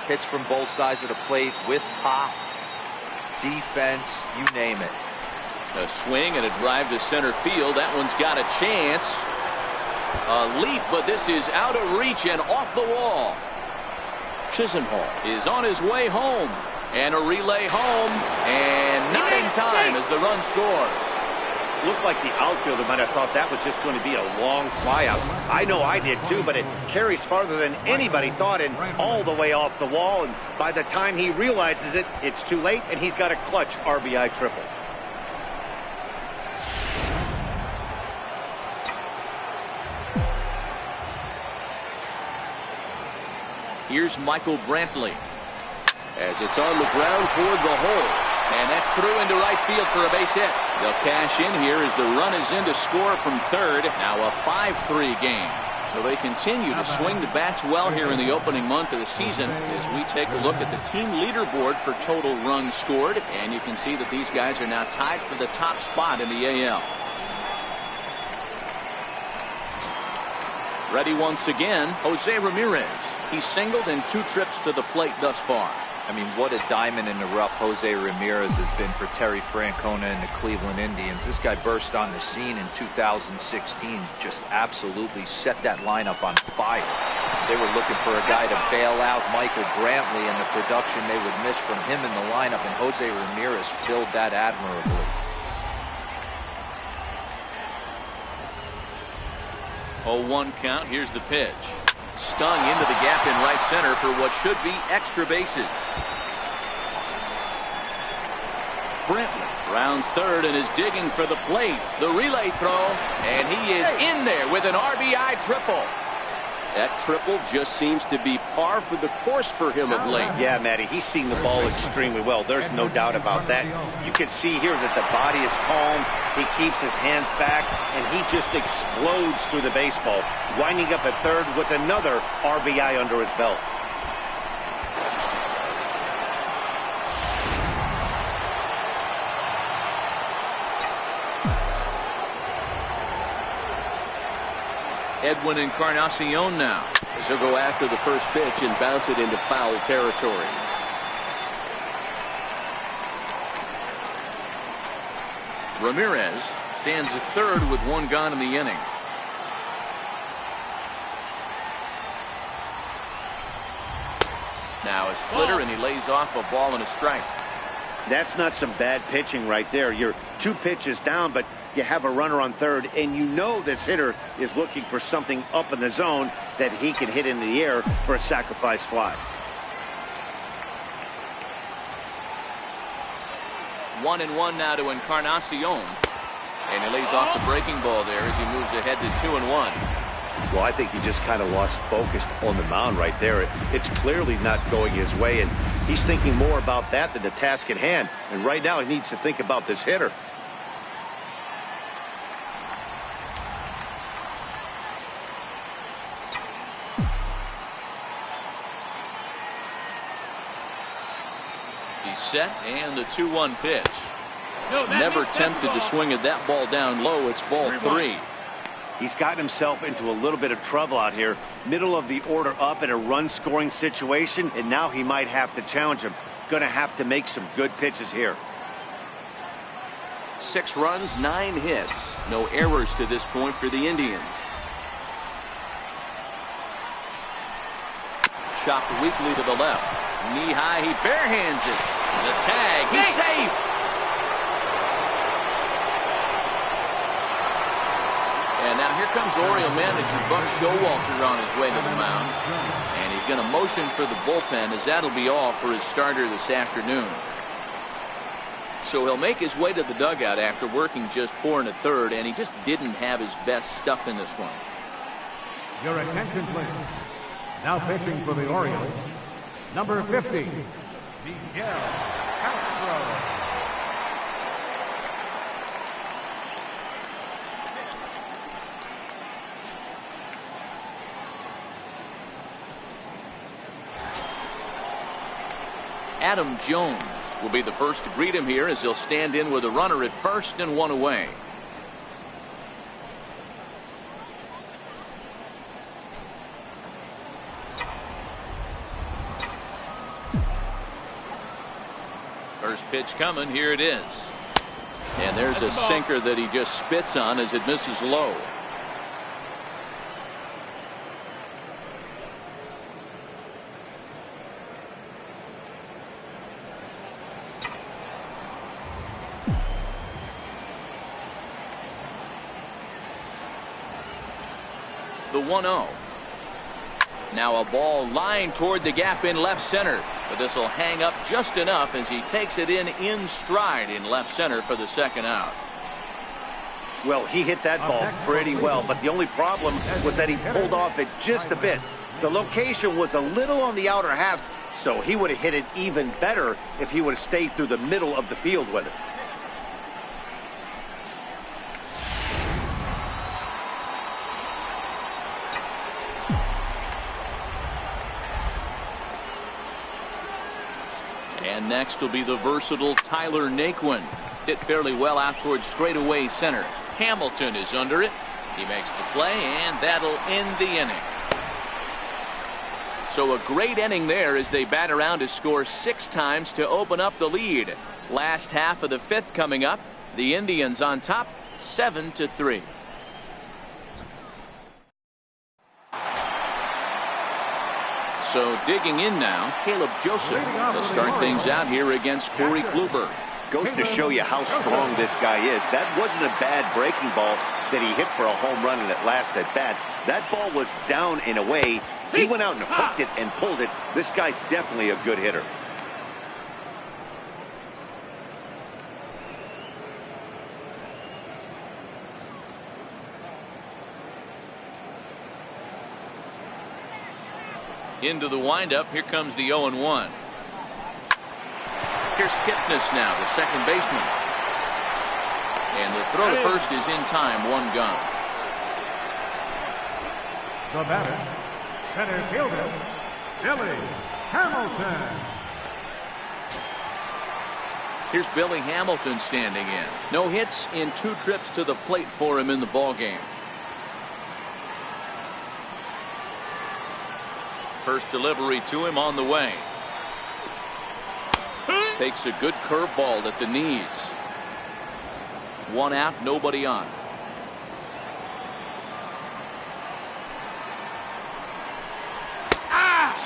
hits from both sides of the plate with pop, defense, you name it. A swing and a drive to center field. That one's got a chance. A leap, but this is out of reach and off the wall. Chisenhall is on his way home. And a relay home, and not in time as the run scores. Looked like the outfielder might have thought that was just going to be a long flyout. I know I did too, but it carries farther than anybody thought and all the way off the wall. And by the time he realizes it, it's too late, and he's got a clutch RBI triple. Here's Michael Brantley. As it's on the ground toward the hole. And that's through into right field for a base hit. They'll cash in here as the run is in to score from third. Now a 5-3 game. So they continue to swing the bats well here in the opening month of the season as we take a look at the team leaderboard for total runs scored. And you can see that these guys are now tied for the top spot in the AL. Ready once again, Jose Ramirez. He's singled in 2 trips to the plate thus far. I mean, what a diamond in the rough Jose Ramirez has been for Terry Francona and the Cleveland Indians. This guy burst on the scene in 2016, just absolutely set that lineup on fire. They were looking for a guy to bail out Michael Brantley, and the production they would miss from him in the lineup, and Jose Ramirez filled that admirably. 0-1 count. Here's the pitch. gets stung into the gap in right center for what should be extra bases. Brantley rounds third and is digging for the plate. The relay throw, and he is in there with an RBI triple. That triple just seems to be par for the course for him of late. Yeah, Matty, he's seeing the ball extremely well. There's no doubt about that. You can see here that the body is calm. He keeps his hands back, and he just explodes through the baseball, winding up at third with another RBI under his belt. Edwin Encarnacion now, as he'll go after the first pitch and bounce it into foul territory. Ramirez stands at third with one gone in the inning. Now a splitter, and he lays off a ball and a strike. That's not some bad pitching right there. You're 2 pitches down, but you have a runner on third, and you know this hitter is looking for something up in the zone that he can hit into the air for a sacrifice fly. 1-1 now to Encarnacion, and he lays off the breaking ball there as he moves ahead to 2-1. Well, I think he just kind of lost focus on the mound right there. It's clearly not going his way, and he's thinking more about that than the task at hand. And right now he needs to think about this hitter. He's set, and the 2-1 pitch. Never tempted to swing at that ball down low. It's ball 3. He's gotten himself into a little bit of trouble out here. Middle of the order up in a run-scoring situation, and now he might have to challenge him. Going to have to make some good pitches here. 6 runs, 9 hits. No errors to this point for the Indians. Chopped weakly to the left. Knee high, he barehands it. The tag, he's safe. And now here comes Oriole manager Buck Showalter on his way to the mound. And he's going to motion for the bullpen, as that'll be all for his starter this afternoon. So he'll make his way to the dugout after working just 4 1/3, and he just didn't have his best stuff in this one. Your attention, please. Now pitching for the Orioles, number 50, Miguel Castro. Adam Jones will be the first to greet him here, as he'll stand in with a runner at first and 1 away. First pitch coming, here it is. And there's a sinker that he just spits on as it misses low. The 1-0. Now a ball lined toward the gap in left center, but this will hang up just enough as he takes it in stride in left center for the second out. Well, he hit that ball pretty well, but the only problem was that he pulled off it just a bit. The location was a little on the outer half, so he would have hit it even better if he would have stayed through the middle of the field with it. And next will be the versatile Tyler Naquin. Hit fairly well out towards straightaway center. Hamilton is under it. He makes the play, and that'll end the inning. So a great inning there as they bat around to score 6 times to open up the lead. Last half of the 5th coming up. The Indians on top, 7-3. So digging in now, Caleb Joseph to start things out here against Corey Kluber. Goes to show you how strong this guy is. That wasn't a bad breaking ball that he hit for a home run in that last at bat. That ball was down and away He went out and hooked it and pulled it. This guy's definitely a good hitter. Into the windup. Here comes the 0-1. Here's Kipnis now, the second baseman. And the throw to first is in time. One gone. The batter, center fielder, Billy Hamilton. Here's Billy Hamilton standing in. No hits in 2 trips to the plate for him in the ballgame. First delivery to him on the way. Takes a good curveball at the knees. 1 out, nobody on.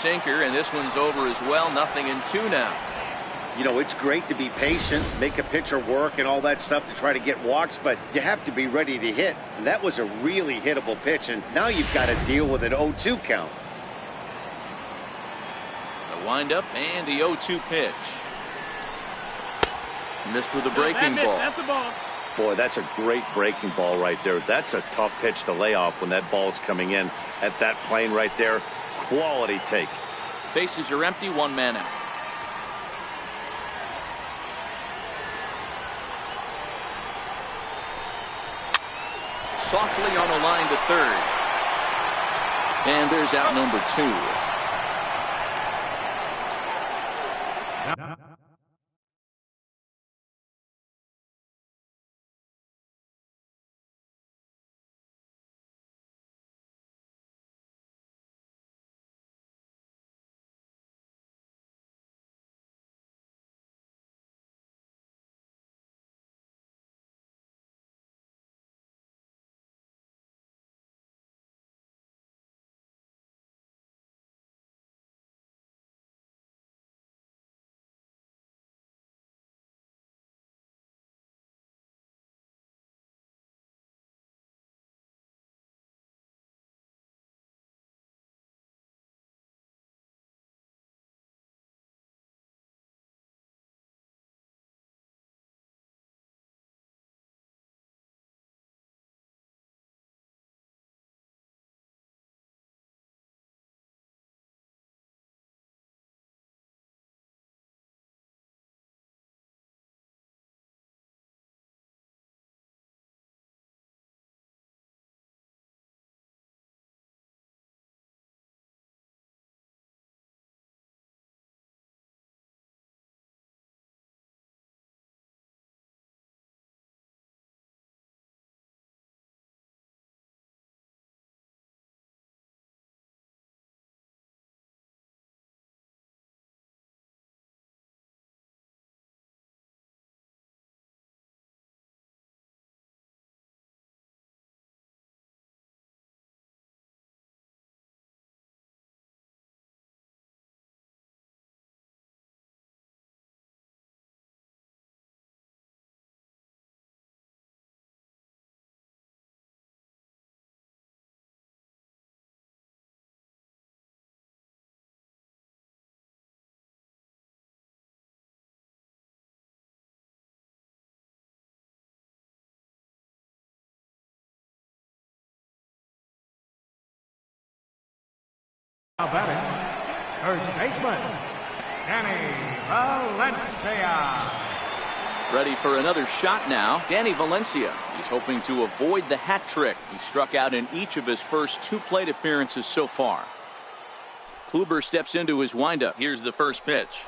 Sinker, and this one's over as well. 0-2 now. You know, it's great to be patient, make a pitcher work and all that stuff to try to get walks, but you have to be ready to hit. And that was a really hittable pitch, and now you've got to deal with an 0-2 count. The windup and the 0-2 pitch. Missed with a breaking ball. That's a ball. Boy, that's a great breaking ball right there. That's a tough pitch to lay off when that ball's coming in at that plane right there. Quality take. Bases are empty, 1 man out. Softly on a line to third. And there's out number 2. Now batting, first baseman, Danny Valencia. Ready for another shot now. Danny Valencia. He's hoping to avoid the hat trick. He struck out in each of his first 2 plate appearances so far. Kluber steps into his windup. Here's the first pitch.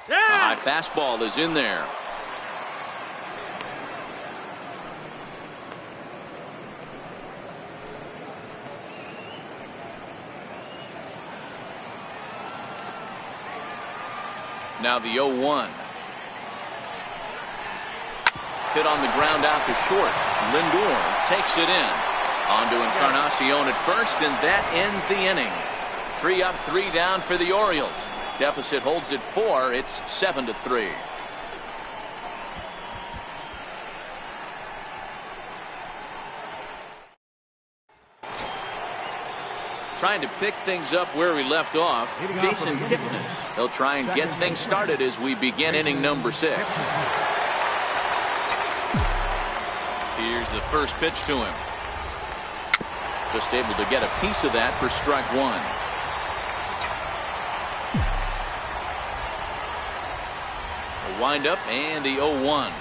A high fastball is in there. Now the 0-1. Hit on the ground out to short. Lindor takes it in. On to Encarnacion at first, and that ends the inning. 3 up, 3 down for the Orioles. Deficit holds at 4. It's 7-3. Trying to pick things up where we left off, Jason Kipnis. He'll try and get things started as we begin inning number 6. Here's the first pitch to him. Just able to get a piece of that for strike 1. A windup and the 0-1.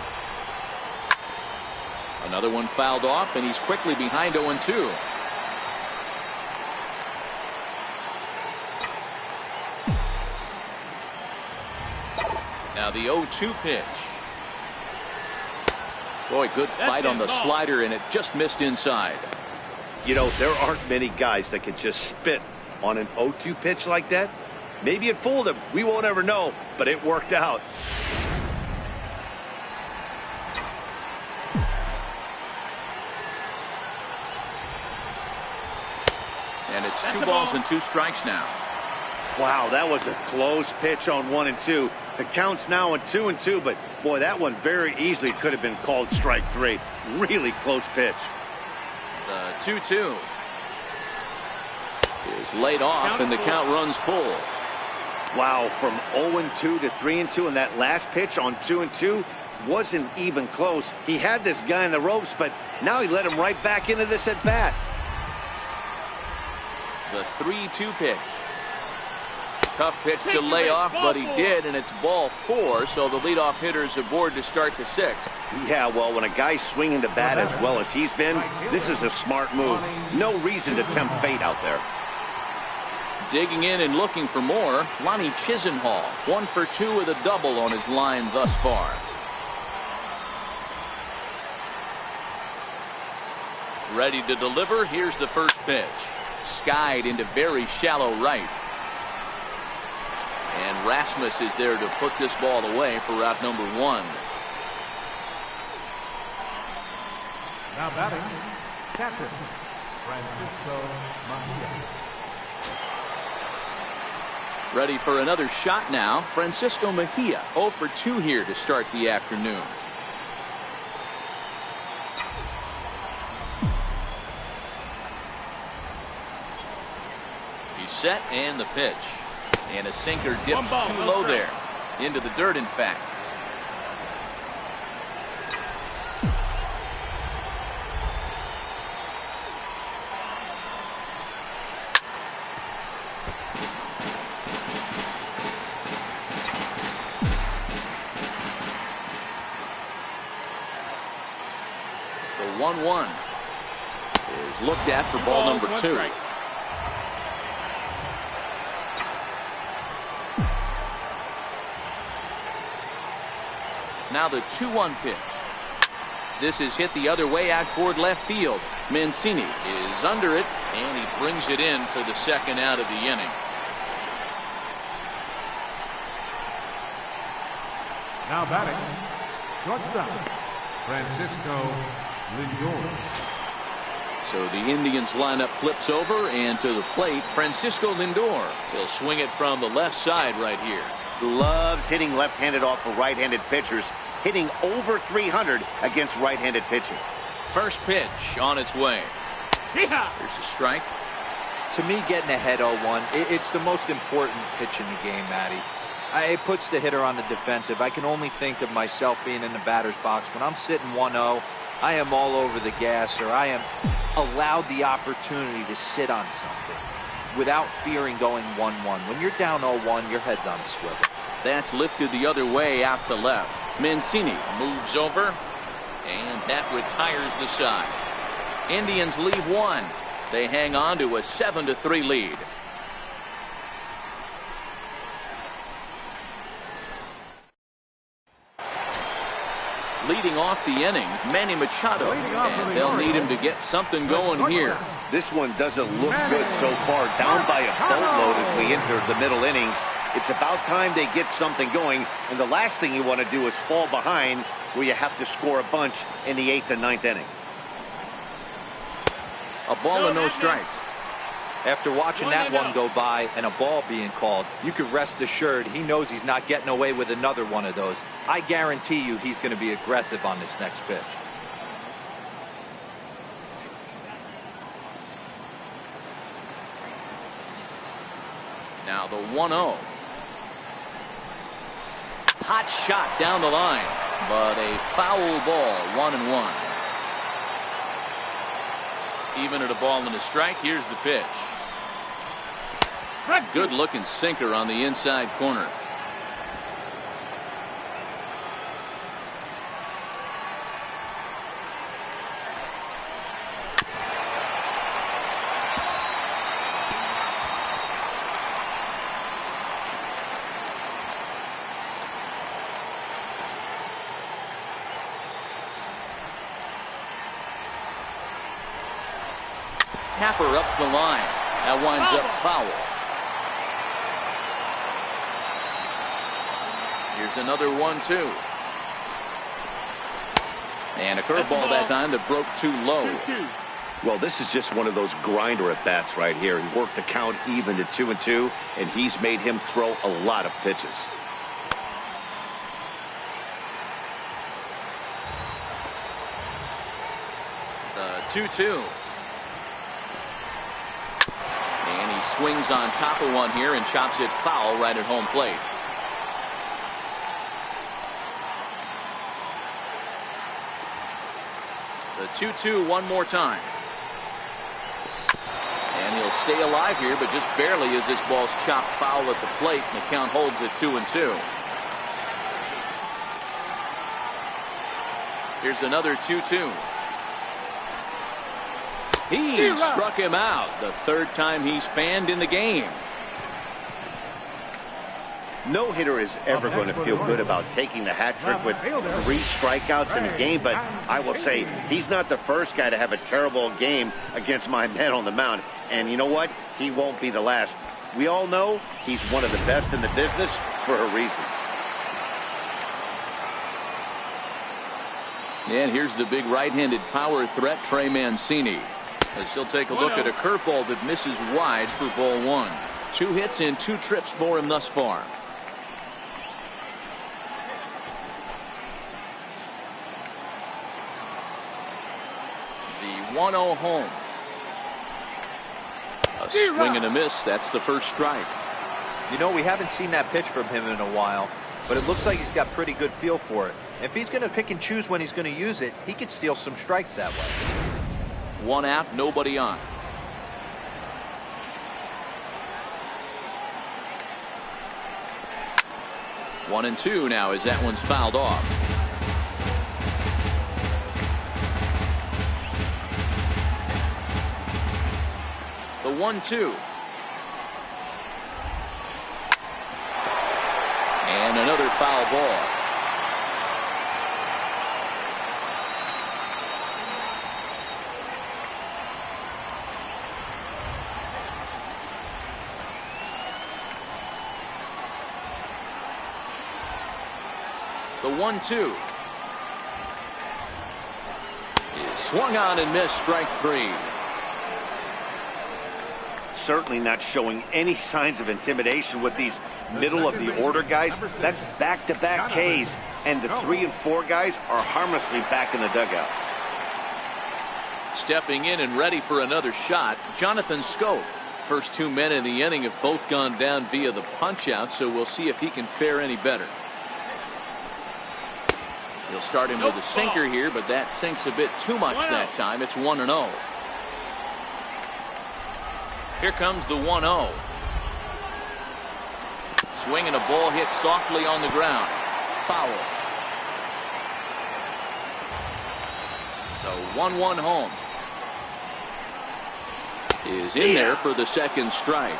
Another one fouled off, and he's quickly behind 0-2. Now the 0-2 pitch. Boy, good fight on the slider, and it just missed inside. You know, there aren't many guys that can just spit on an 0-2 pitch like that. Maybe it fooled him. We won't ever know, but it worked out. And it's 2 balls and 2 strikes now. Wow, that was a close pitch on 1 and 2. The count's now on 2 and 2, but boy, that one very easily could have been called strike 3. Really close pitch. The 2-2 is laid off, and the count runs full. Wow, from 0-2 to 3-2, and that last pitch on 2-2 wasn't even close. He had this guy in the ropes, but now he let him right back into this at bat. The 3-2 pitch. Tough pitch to lay off, but he did, and it's ball 4, so the leadoff hitter's aboard to start the 6th. Yeah, well, when a guy's swinging the bat as well as he's been, this is a smart move. No reason to tempt fate out there. Digging in and looking for more, Lonnie Chisenhall, 1 for 2 with a double on his line thus far. Ready to deliver. Here's the first pitch. Skied into very shallow right. And Rasmus is there to put this ball away for out number 1. Now batting, catcher, Francisco Mejia. Ready for another shot now. Francisco Mejia, 0 for 2 here to start the afternoon. He's set, and the pitch. And a sinker dips too low there. Into the dirt, in fact. The 1-1 is looked at for ball number 2. Now the 2-1 pitch. This is hit the other way out toward left field. Mancini is under it, and he brings it in for the 2nd out of the inning. Now batting, shortstop, Francisco Lindor. So the Indians lineup flips over, and to the plate, Francisco Lindor. He'll swing it from the left side right here. Loves hitting left-handed off of right-handed pitchers, hitting over 300 against right-handed pitching. First pitch on its way. Here's a strike. To me, getting ahead 0-1, it's the most important pitch in the game, Matty. It puts the hitter on the defensive. I can only think of myself being in the batter's box. When I'm sitting 1-0, I am all over the gas, or I am allowed the opportunity to sit on something without fearing going 1-1. When you're down 0-1, your head's on a swivel. That's lifted the other way out to left. Mancini moves over, and that retires the side. Indians leave 1. They hang on to a 7-3 lead. Leading off the inning, Manny Machado, and they'll need him to get something going here. This one doesn't look good so far, down by a boatload as we enter the middle innings. It's about time they get something going, and the last thing you want to do is fall behind where you have to score a bunch in the 8th and 9th inning. A ball and no strikes. After watching that one go by and a ball being called, you can rest assured he knows he's not getting away with another one of those. I guarantee you he's going to be aggressive on this next pitch. Now the 1-0. Hot shot down the line, but a foul ball. 1-1. Even at a ball and a strike. Here's the pitch. Good looking sinker on the inside corner. Tapper up the line. That winds up foul. Here's another 1-2. And a curveball that time that broke too low. 2-2. Well, this is just one of those grinder at bats right here. He worked the count even to 2-2, and he's made him throw a lot of pitches. The 2-2. And he swings on top of one here and chops it foul right at home plate. The 2-2 one more time. And he'll stay alive here, but just barely as this ball's chopped foul at the plate, and the count holds at 2-2. Here's another 2-2. He struck him out. The third time he's fanned in the game. No hitter is ever going to feel good about taking the hat trick with 3 strikeouts in a game, but I will say he's not the first guy to have a terrible game against my man on the mound. And you know what? He won't be the last. We all know he's one of the best in the business for a reason. And here's the big right-handed power threat, Trey Mancini. As he'll take a look at a curveball that misses wide for ball 1. 2 hits in 2 trips for him thus far. The 1-0 home. A swing and a miss. That's the first strike. You know, we haven't seen that pitch from him in a while, but it looks like he's got pretty good feel for it. If he's going to pick and choose when he's going to use it, he could steal some strikes that way. 1 out, nobody on. One and 2 now as that one's fouled off. The 1-2. And another foul ball. The 1-2 is swung on and missed. Strike 3. Certainly not showing any signs of intimidation with these middle of the order guys. That's back-to-back Ks, and the 3 and 4 guys are harmlessly back in the dugout. Stepping in and ready for another shot, Jonathan Schoop. First 2 men in the inning have both gone down via the punch-out, so we'll see if he can fare any better. He'll start him with a sinker here, but that sinks a bit too much that time. It's 1-0. Here comes the 1-0. Swing and a ball hit softly on the ground. Foul. The 1-1 home is in there for the second strike.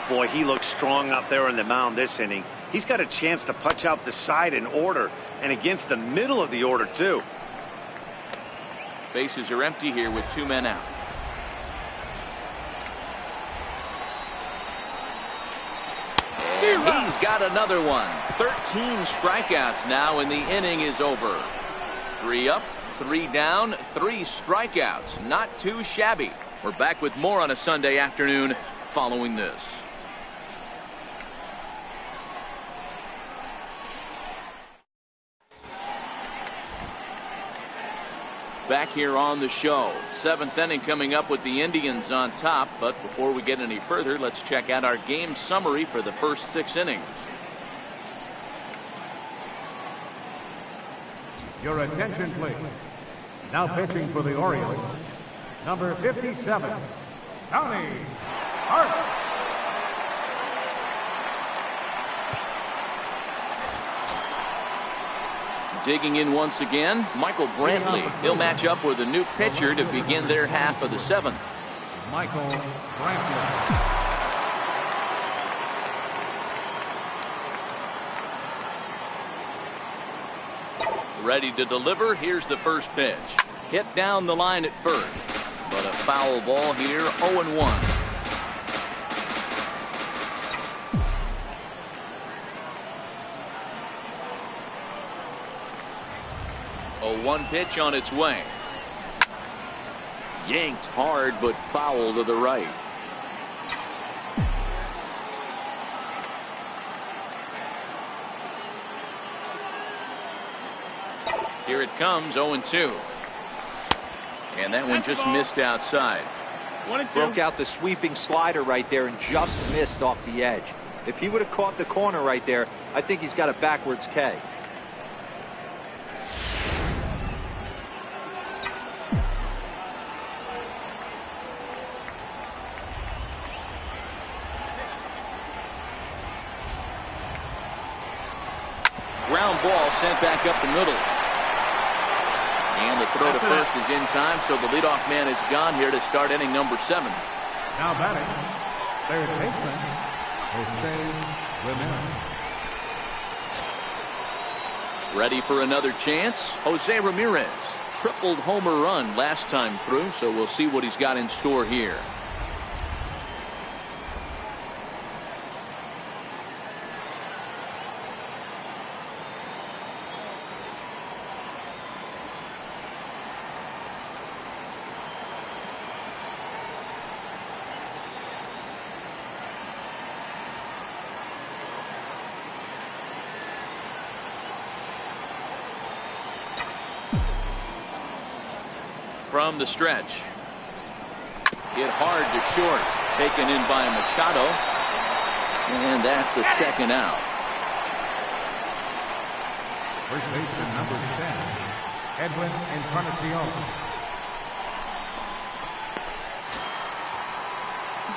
Boy, he looks strong out there on the mound this inning. He's got a chance to punch out the side in order, and against the middle of the order, too. Bases are empty here with 2 men out. And he's got another one. 13 strikeouts now, and the inning is over. 3 up, 3 down, 3 strikeouts. Not too shabby. We're back with more on a Sunday afternoon following this. back here on the show. 7th inning coming up with the Indians on top. But before we get any further, let's check out our game summary for the first 6 innings. Your attention, please. Now pitching for the Orioles, number 57, Tony Hart. Digging in once again, Michael Brantley. He'll match up with a new pitcher to begin their half of the 7th. Michael Brantley. Ready to deliver. Here's the first pitch. Hit down the line at first, but a foul ball here. 0-1. 0-1 pitch on its way. Yanked hard, but foul to the right. Here it comes, 0-2. And that one just missed outside. Broke out the sweeping slider right there and just missed off the edge. If he would have caught the corner right there, I think he's got a backwards K. Ground ball sent back up the middle. And the throw to first is in time, so the leadoff man is gone here to start inning number 7. Now batting, third baseman, Jose Ramirez. Ready for another chance. Jose Ramirez tripled homer run last time through, so we'll see what he's got in store here. From the stretch. Hit hard to short. Taken in by Machado. And that's the second out. First baseman number 10, Edwin Encarnacion.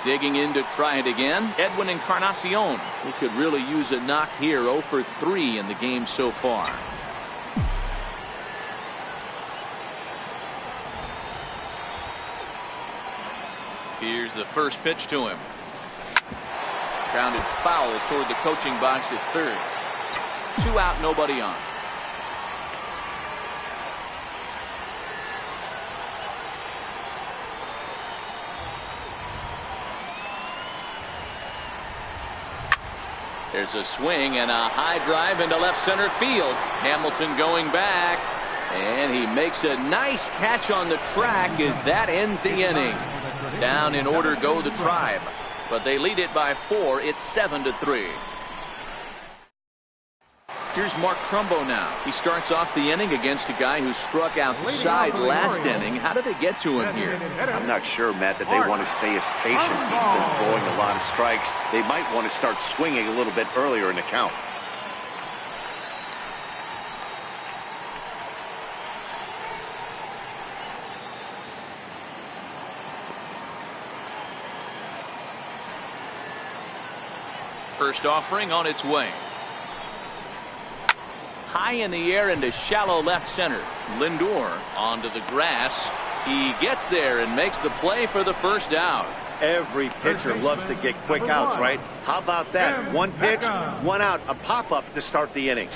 Digging in to try it again. Edwin Encarnacion. He could really use a knock here. 0 for 3 in the game so far. Here's the first pitch to him. Grounded foul toward the coaching box at third. 2 out, nobody on. There's a swing and a high drive into left center field. Hamilton going back. And he makes a nice catch on the track as that ends the inning. Down in order go the Tribe, but they lead it by 4. It's 7-3. Here's Mark Trumbo now. He starts off the inning against a guy who struck outside last inning. How did they get to him here? I'm not sure, Matt, that they want to stay as patient. He's been throwing a lot of strikes. They might want to start swinging a little bit earlier in the count. First offering on its way. High in the air into shallow left center. Lindor onto the grass. He gets there and makes the play for the first out. Every pitcher loves to get quick outs, right? How about that? One pitch, 1 out, a pop-up to start the inning.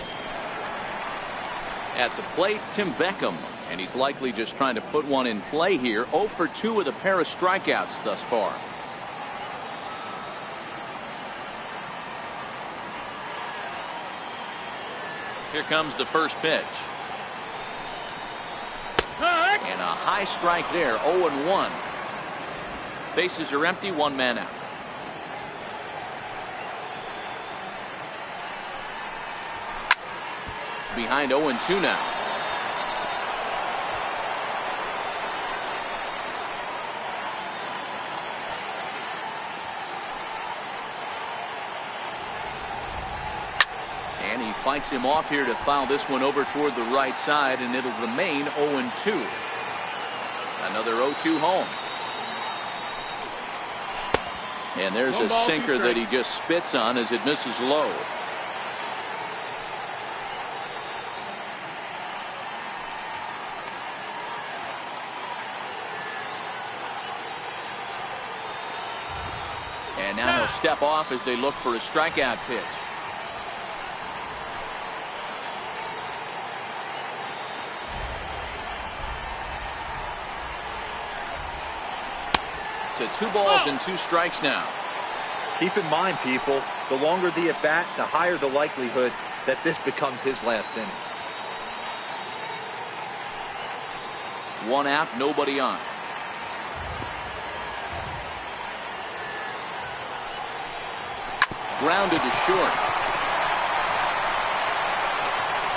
At the plate, Tim Beckham. And he's likely just trying to put one in play here. 0 for 2 with a pair of strikeouts thus far. Here comes the first pitch. And a high strike there. 0-1. Bases are empty. 1 man out. Behind 0-2 now. And he fights him off here to foul this one over toward the right side, and it'll remain 0-2. Another 0-2 home. And there's a sinker that he just spits on as it misses low. And now he'll step off as they look for a strikeout pitch. To 2 balls and 2 strikes now. Keep in mind, people, the longer the at-bat, the higher the likelihood that this becomes his last inning. 1 out, nobody on. Grounded to short.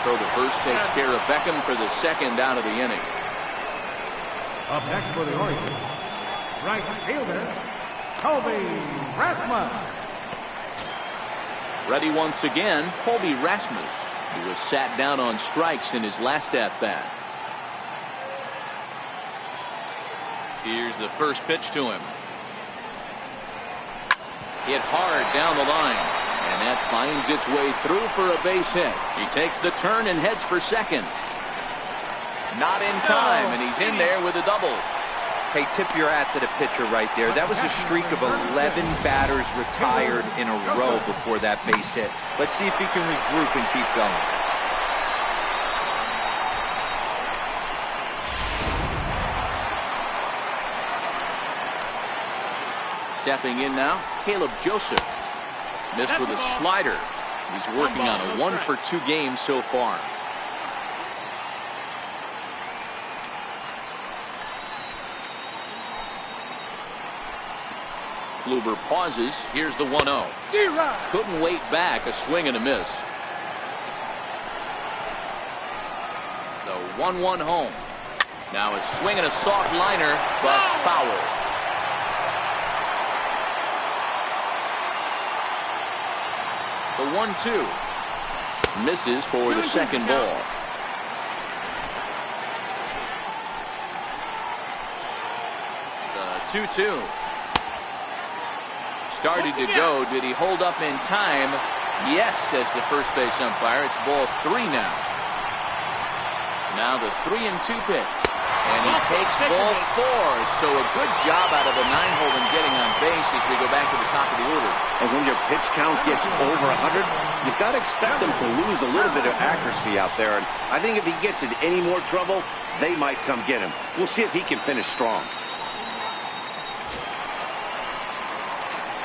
So the first takes care of Beckham for the second out of the inning. Up next for the Orioles, right fielder, Colby Rasmus. Ready once again, Colby Rasmus, who was sat down on strikes in his last at-bat. Here's the first pitch to him. Hit hard down the line, and that finds its way through for a base hit. He takes the turn and heads for second. Not in time, and he's in there with a double. Hey, tip your hat to the pitcher right there. That was a streak of 11 batters retired in a row before that base hit. Let's see if he can regroup and keep going. Stepping in now, Caleb Joseph. Missed with a slider. He's working on a 1-for-2 game so far. Kluber pauses. Here's the 1-0. Couldn't wait back. A swing and a miss. The 1-1 home. Now a swing and a soft liner, but foul. The 1-2 misses for the second ball. The 2-2 started to go. Did he hold up in time? Yes, says the first base umpire. It's ball 3 now. Now the 3-2 pitch. And he takes ball 4. So a good job out of the 9-hole in getting on base as we go back to the top of the order. And when your pitch count gets over 100, you've got to expect them to lose a little bit of accuracy out there. And I think if he gets in any more trouble, they might come get him. We'll see if he can finish strong.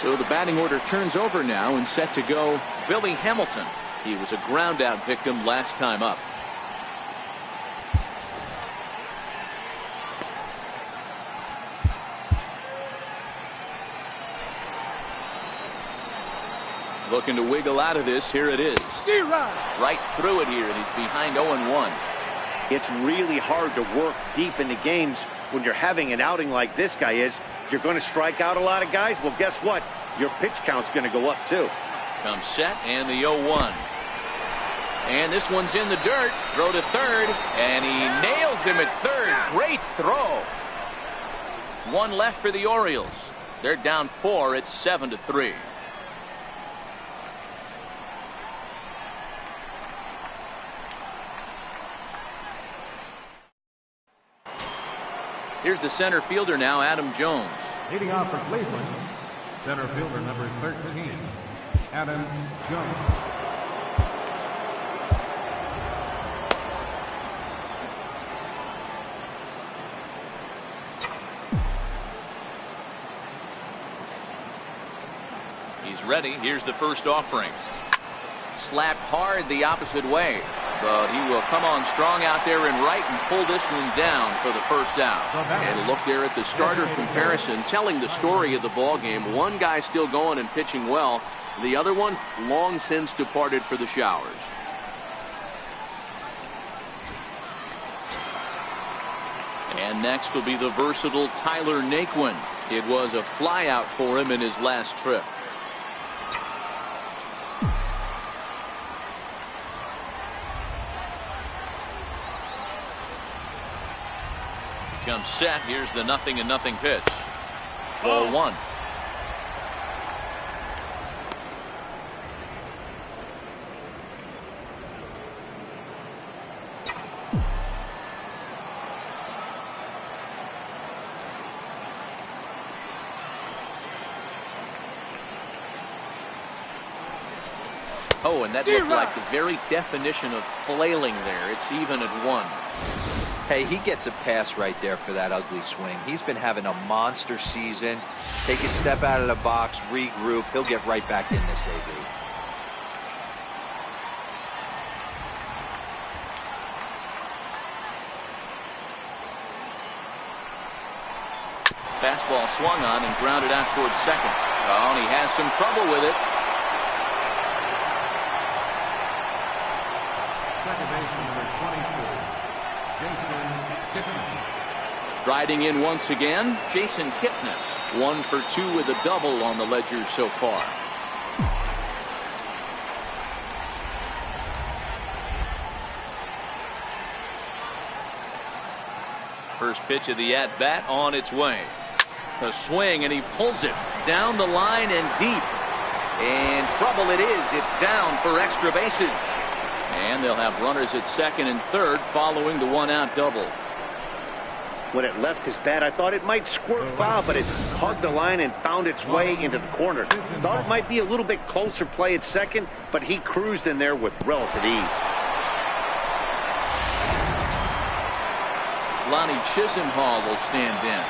So the batting order turns over now, and set to go Billy Hamilton. He was a ground out victim last time up. Looking to wiggle out of this. Here it is. Right through it here, and he's behind 0-1. It's really hard to work deep into games when you're having an outing like this guy is. You're going to strike out a lot of guys. Well, guess what? Your pitch count's going to go up too. Comes set, and the 0-1. And this one's in the dirt. Throw to third, and he nails him at third. Great throw. 1 left for the Orioles. They're down 4. It's 7-3. Here's the center fielder now, Adam Jones. Leading off for Cleveland, center fielder number 13, Adam Jones. He's ready. Here's the first offering. Slapped hard the opposite way, but he will come on strong out there in right and pull this one down for the first out. And look there at the starter comparison, telling the story of the ball game. One guy still going and pitching well. The other one long since departed for the showers. And next will be the versatile Tyler Naquin. It was a flyout for him in his last trip. becomes set. Here's the 0-0 pitch. Ball one. Oh, and that looked like the very definition of flailing there. It's even at 1. Hey, he gets a pass right there for that ugly swing. He's been having a monster season. Take a step out of the box, regroup. He'll get right back in this AB. Fastball swung on and grounded out towards second. Oh, and he has some trouble with it. Second baseman, number 24, Jason Kipnis. Riding in once again, Jason Kipnis. 1 for 2 with a double on the ledger so far. First pitch of the at-bat on its way. A swing, and he pulls it down the line and deep. And trouble it is. It's down for extra bases. And they'll have runners at second and third following the 1-out double. When it left his bat, I thought it might squirt foul, but it hugged the line and found its way into the corner. Thought it might be a little bit closer play at second, but he cruised in there with relative ease. Lonnie Chisenhall will stand in.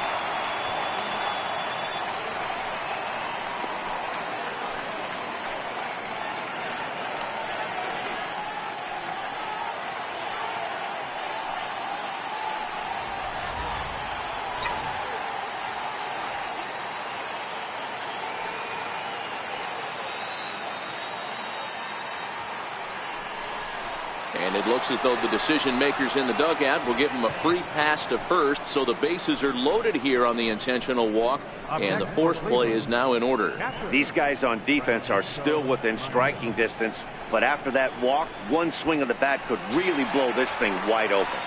And it looks as though the decision makers in the dugout will give him a free pass to first, so the bases are loaded here on the intentional walk, and the force play is now in order. These guys on defense are still within striking distance, but after that walk, one swing of the bat could really blow this thing wide open.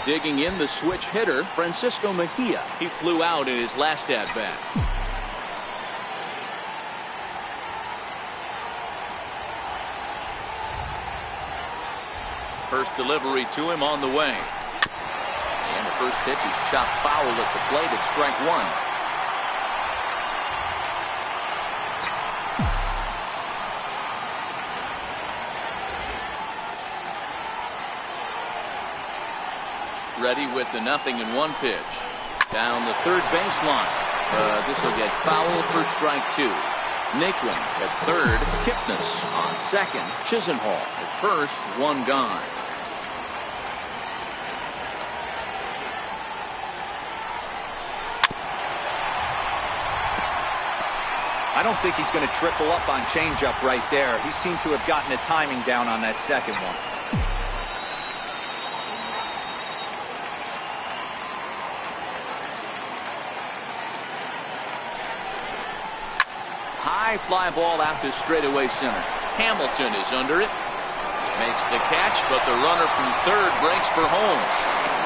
Digging in the switch hitter, Francisco Mejia. He flew out in his last at-bat. First delivery to him on the way. And the first pitch is chopped foul at the plate at strike 1. Ready with the 0-1 pitch. Down the third baseline. This will get foul for strike 2. Naquin at third. Kipnis on second. Chisenhall at first. 1 gone. I don't think he's going to triple up on changeup right there. He seemed to have gotten the timing down on that second one. High fly ball out to straightaway center. Hamilton is under it. Makes the catch, but the runner from third breaks for home.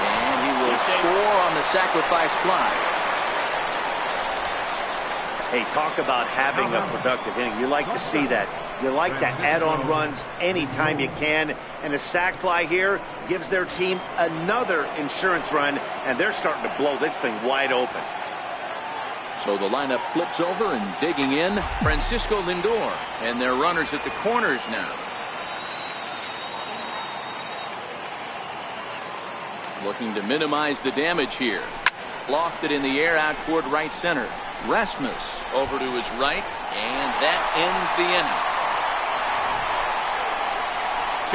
And he will score on the sacrifice fly. Hey, talk about having a productive inning. You like to see that. You like to add on runs anytime you can. And the sac fly here gives their team another insurance run, and they're starting to blow this thing wide open. So the lineup flips over, and digging in, Francisco Lindor. And their runners at the corners now. Looking to minimize the damage here. Lofted in the air out toward right center. Rasmus over to his right, and that ends the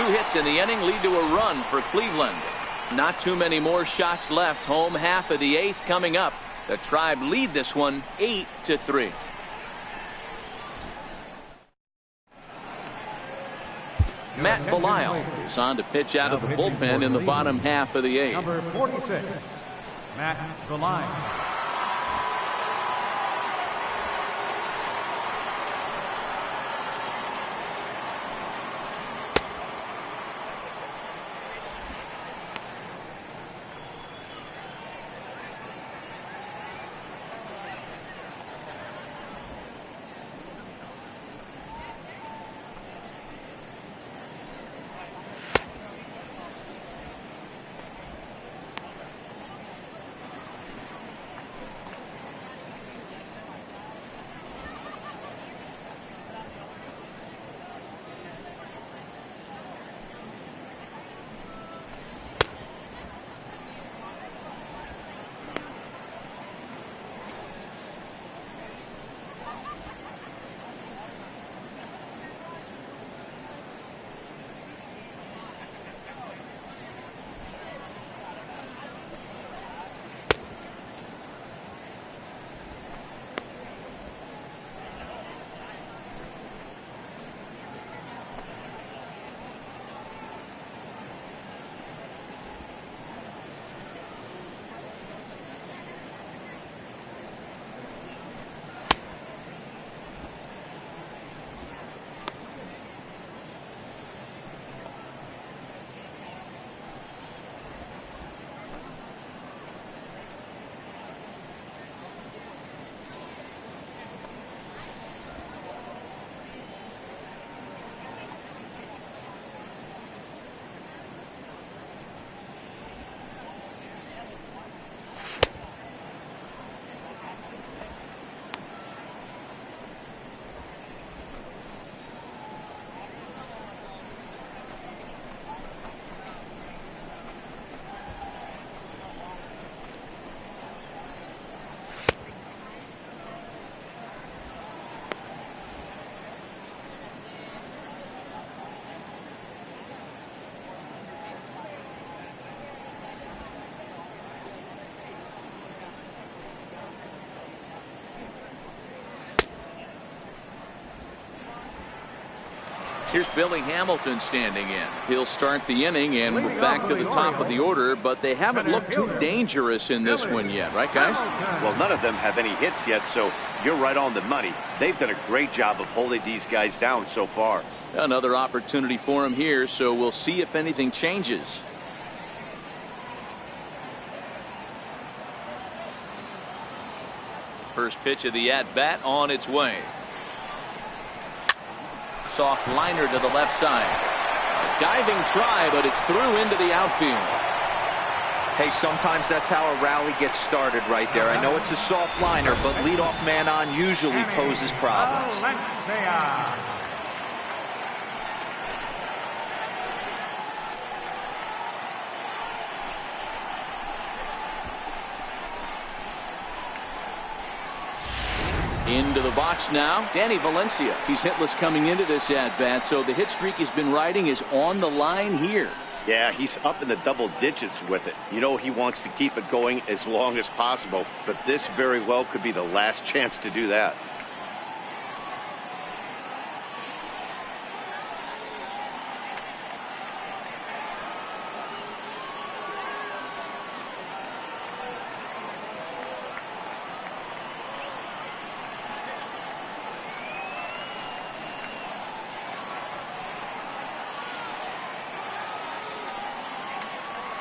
inning. 2 hits in the inning lead to a run for Cleveland. Not too many more shots left. Home half of the 8th coming up. The Tribe lead this one 8-3. Matt Belisle is on to pitch out of the bullpen in the bottom half of the 8th. Number 46, Matt Belisle. Here's Billy Hamilton standing in. He'll start the inning, and we're back to the top of the order, but they haven't looked too dangerous in this one yet, right, guys? Well, none of them have any hits yet, so you're right on the money. They've done a great job of holding these guys down so far. Another opportunity for him here, so we'll see if anything changes. First pitch of the at-bat on its way. Soft liner to the left side. A diving try, but it's through into the outfield. Hey, sometimes that's how a rally gets started right there. I know it's a soft liner, but leadoff man on usually poses problems. Into the box now, Danny Valencia. He's hitless coming into this at-bat, so the hit streak he's been riding is on the line here. Yeah, he's up in the double digits with it. You know, he wants to keep it going as long as possible, but this very well could be the last chance to do that.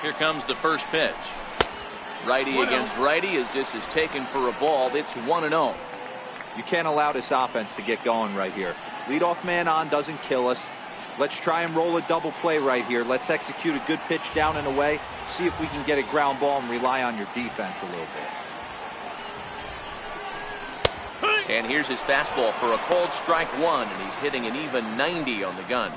Here comes the first pitch. Righty against righty as this is taken for a ball. It's 1-0. You can't allow this offense to get going right here. Leadoff man on doesn't kill us. Let's try and roll a double play right here. Let's execute a good pitch down and away. See if we can get a ground ball and rely on your defense a little bit. And here's his fastball for a called strike one, and he's hitting an even 90 on the gun.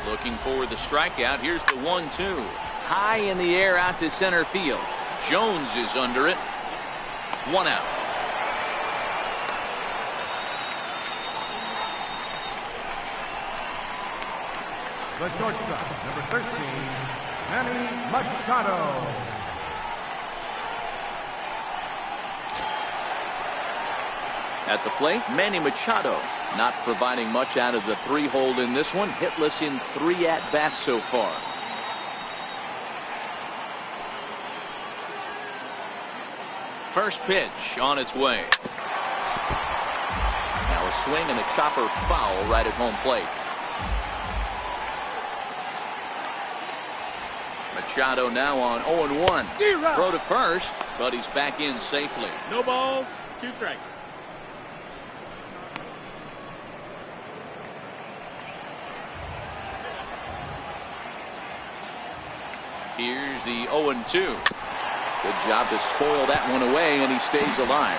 Looking for the strikeout. Here's the 1-2. High in the air out to center field. Jones is under it. 1 out. The shortstop, number 13, Manny Machado. At the plate, Manny Machado not providing much out of the 3-hole in this one. Hitless in 3 at-bats so far. First pitch on its way. Now a swing and a chopper foul right at home plate. Machado now on 0-1. Throw to first, but he's back in safely. No balls, 2 strikes. Here's the 0-2. Good job to spoil that one away, and he stays alive.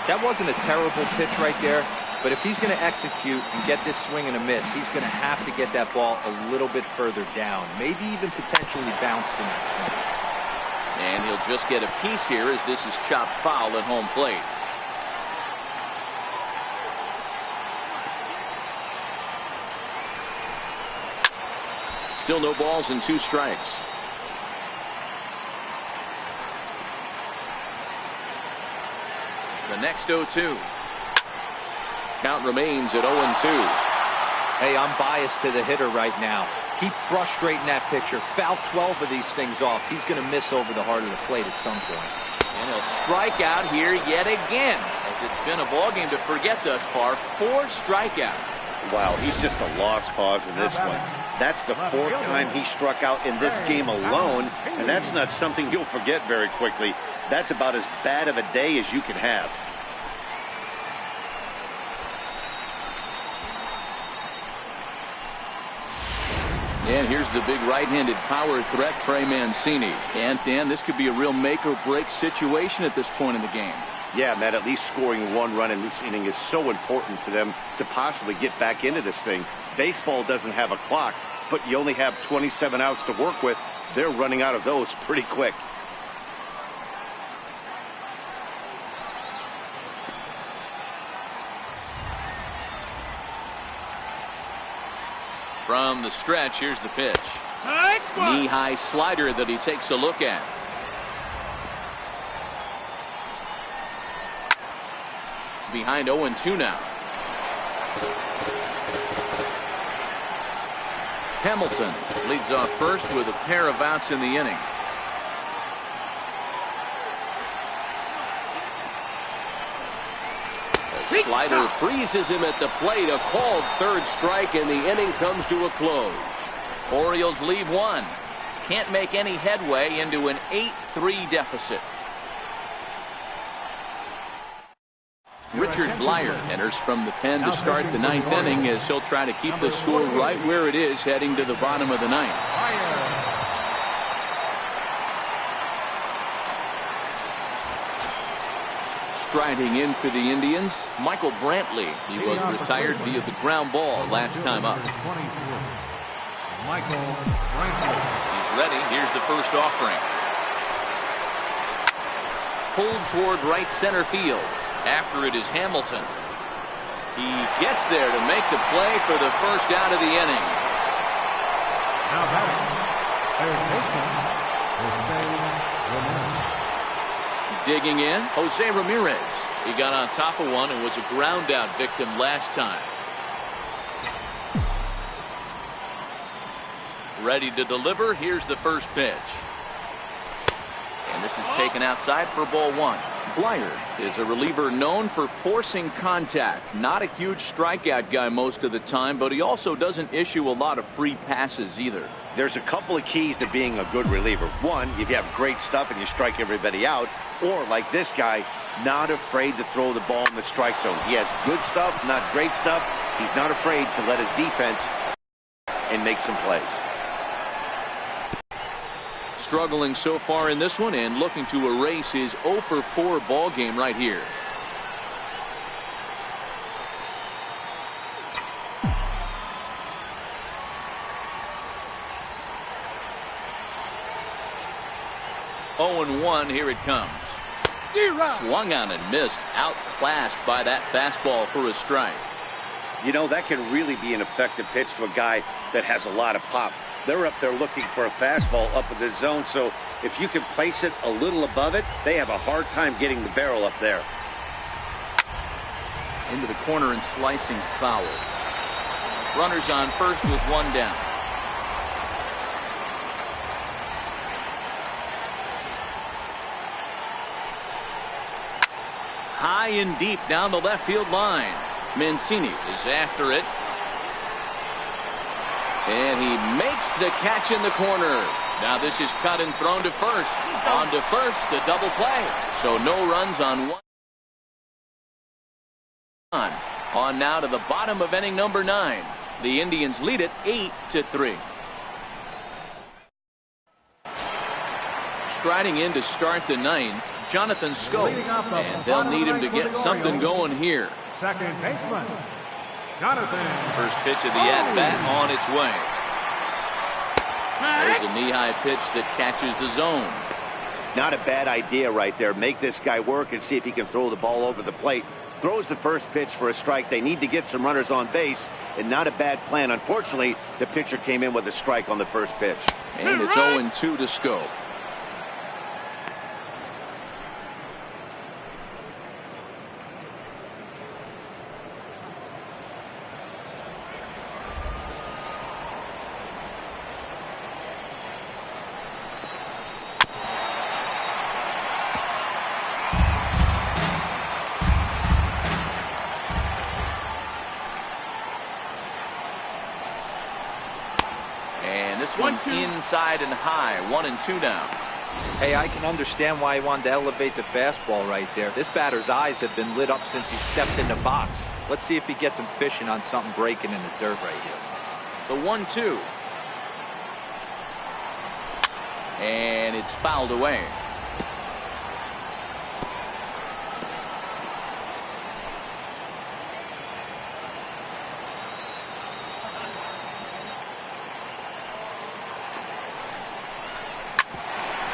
That wasn't a terrible pitch right there, but if he's going to execute and get this swing and a miss, he's going to have to get that ball a little bit further down, maybe even potentially bounce the next one. And he'll just get a piece here as this is chopped foul at home plate. Still no balls and 2 strikes. The next 0-2. Count remains at 0-2. Hey, I'm biased to the hitter right now. Keep frustrating that pitcher. Foul 12 of these things off. He's going to miss over the heart of the plate at some point. And he'll strike out here yet again, as it's been a ballgame to forget thus far. 4 strikeouts. Wow, he's just a lost cause in this one. That's the 4th time he struck out in this game alone, and that's not something you'll forget very quickly. That's about as bad of a day as you can have. And here's the big right-handed power threat, Trey Mancini. And, Dan, this could be a real make-or-break situation at this point in the game. Yeah, Matt, at least scoring one run in this inning is so important to them to possibly get back into this thing. Baseball doesn't have a clock, but you only have 27 outs to work with. They're running out of those pretty quick. From the stretch, here's the pitch. Knee-high slider that he takes a look at. Behind 0-2 now. Hamilton leads off first with a pair of outs in the inning. The slider freezes him at the plate. A called third strike, and the inning comes to a close. Orioles leave one. Can't make any headway into an 8-3 deficit. Richard Blyer enters from the pen to start the ninth inning as he'll try to keep the score right where it is heading to the bottom of the ninth. Striding in for the Indians, Michael Brantley. He was retired via the ground ball last time up. He's ready. Here's the first offering. Pulled toward right center field. After it is Hamilton. He gets there to make the play for the first out of the inning. Now batting, third baseman, Digging in, Jose Ramirez. He got on top of one and was a ground out victim last time. Ready to deliver. Here's the first pitch. And this is taken outside for ball one. Blyer is a reliever known for forcing contact. Not a huge strikeout guy most of the time, but he also doesn't issue a lot of free passes either. There's a couple of keys to being a good reliever. One, if you have great stuff and you strike everybody out, or like this guy, not afraid to throw the ball in the strike zone. He has good stuff, not great stuff. He's not afraid to let his defense and make some plays. Struggling so far in this one and looking to erase his 0-for-4 ball game right here. Oh and 1, here it comes. Swung on and missed, outclassed by that fastball for a strike. You know, that can really be an effective pitch to a guy that has a lot of pop. They're up there looking for a fastball up in the zone, so if you can place it a little above it, they have a hard time getting the barrel up there. Into the corner and slicing foul. Runners on first with one down. High and deep down the left field line. Mancini is after it. And he makes the catch in the corner. Now this is cut and thrown to first. On to first, the double play. So no runs on one. On now to the bottom of inning number 9. The Indians lead it 8-3. Striding in to start the 9th, Jonathan Scope. And they'll need him to get something going here. second baseman, Jonathan. First pitch of the at-bat on its way. There's a knee-high pitch that catches the zone. Not a bad idea right there. Make this guy work and see if he can throw the ball over the plate. Throws the first pitch for a strike. They need to get some runners on base, and not a bad plan. Unfortunately, the pitcher came in with a strike on the first pitch. And it's 0-2 to Scope. This one's inside and high. 1-2 now. Hey, I can understand why he wanted to elevate the fastball right there. This batter's eyes have been lit up since he stepped in the box. Let's see if he gets him fishing on something breaking in the dirt right here. The 1-2. And it's fouled away.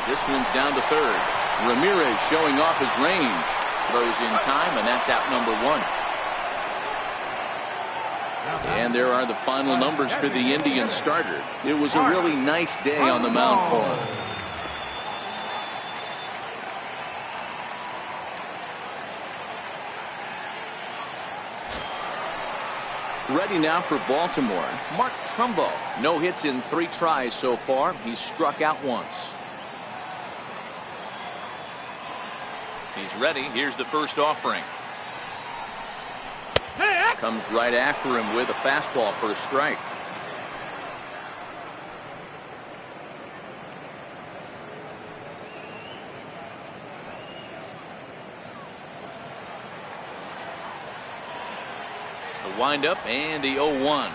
This one's down to third. Ramirez showing off his range. Throws in time, and that's out number one. And there are the final numbers for the Indians starter. It was a really nice day on the mound for him. Ready now for Baltimore. Mark Trumbo. No hits in 3 tries so far. He's struck out once. He's ready. Here's the first offering. Comes right after him with a fastball for a strike. The windup and the 0-1.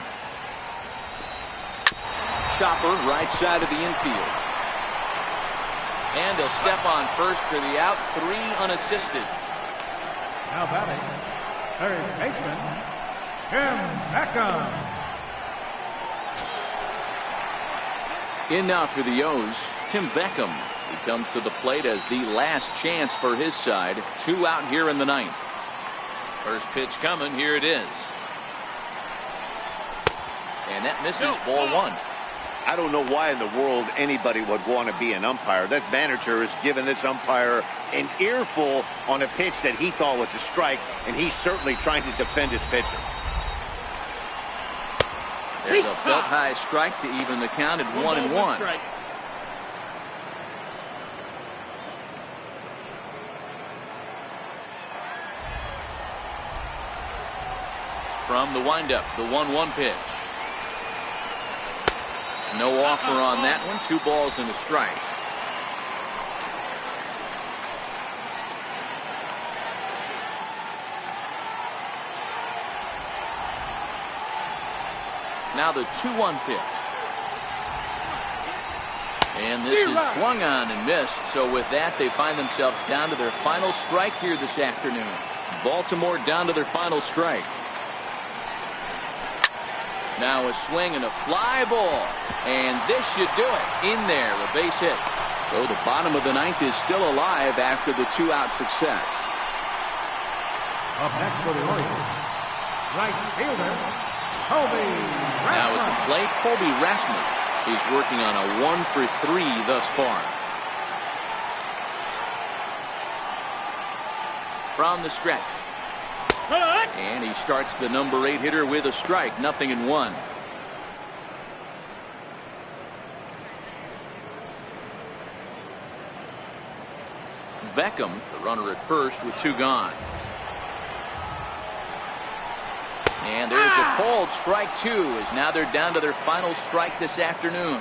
Chopper right side of the infield. And he'll step on first for the out. 3 unassisted. Now batting, third baseman, Tim Beckham. In now for the O's, Tim Beckham. He comes to the plate as the last chance for his side. 2 out here in the 9th. First pitch coming. Here it is. And that misses, ball 1. I don't know why in the world anybody would want to be an umpire. That manager has given this umpire an earful on a pitch that he thought was a strike, and he's certainly trying to defend his pitcher. There's a belt high strike to even the count at 1-1. From the windup, the 1-1 pitch. No offer on that one. 2 balls and a strike. Now the 2-1 pitch. And this is swung on and missed. So with that, they find themselves down to their final strike here this afternoon. Baltimore down to their final strike. Now a swing and a fly ball. And this should do it. In there, a base hit. So the bottom of the 9th is still alive after the 2-out success. Up next for the Orioles, right fielder, Colby Rasmus. Now at the plate, Colby Rasmus is working on a 1-for-3 thus far. From the stretch. And he starts the number 8 hitter with a strike. 0-1. Beckham, the runner at first with 2 gone. And there's a called strike 2 as now they're down to their final strike this afternoon.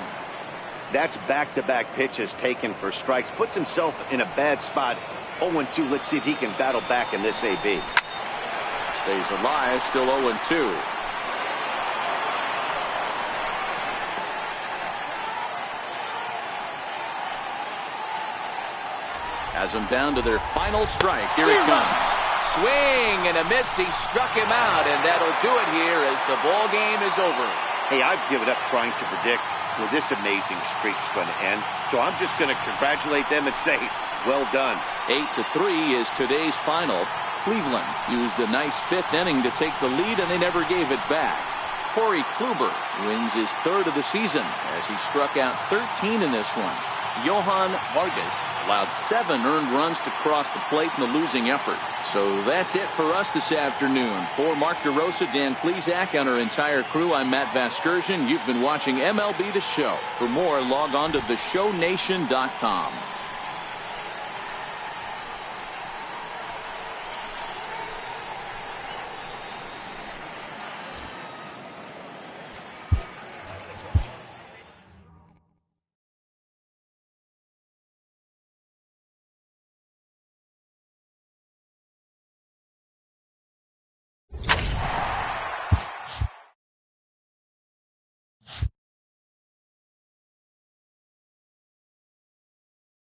That's back-to-back pitches taken for strikes. Puts himself in a bad spot. 0-2. Let's see if he can battle back in this AB. Stays alive, still 0-2. Has them down to their final strike. Here it comes. Swing and a miss. He struck him out, and that'll do it here as the ball game is over. Hey, I've given up trying to predict where this amazing streak's going to end, so I'm just going to congratulate them and say, well done. 8-3 is today's final. Cleveland used a nice 5th inning to take the lead, and they never gave it back. Corey Kluber wins his 3rd of the season as he struck out 13 in this one. Johan Vargas allowed 7 earned runs to cross the plate in the losing effort. So that's it for us this afternoon. For Mark DeRosa, Dan Plesac, and our entire crew, I'm Matt Vasgersian. You've been watching MLB The Show. For more, log on to theshownation.com.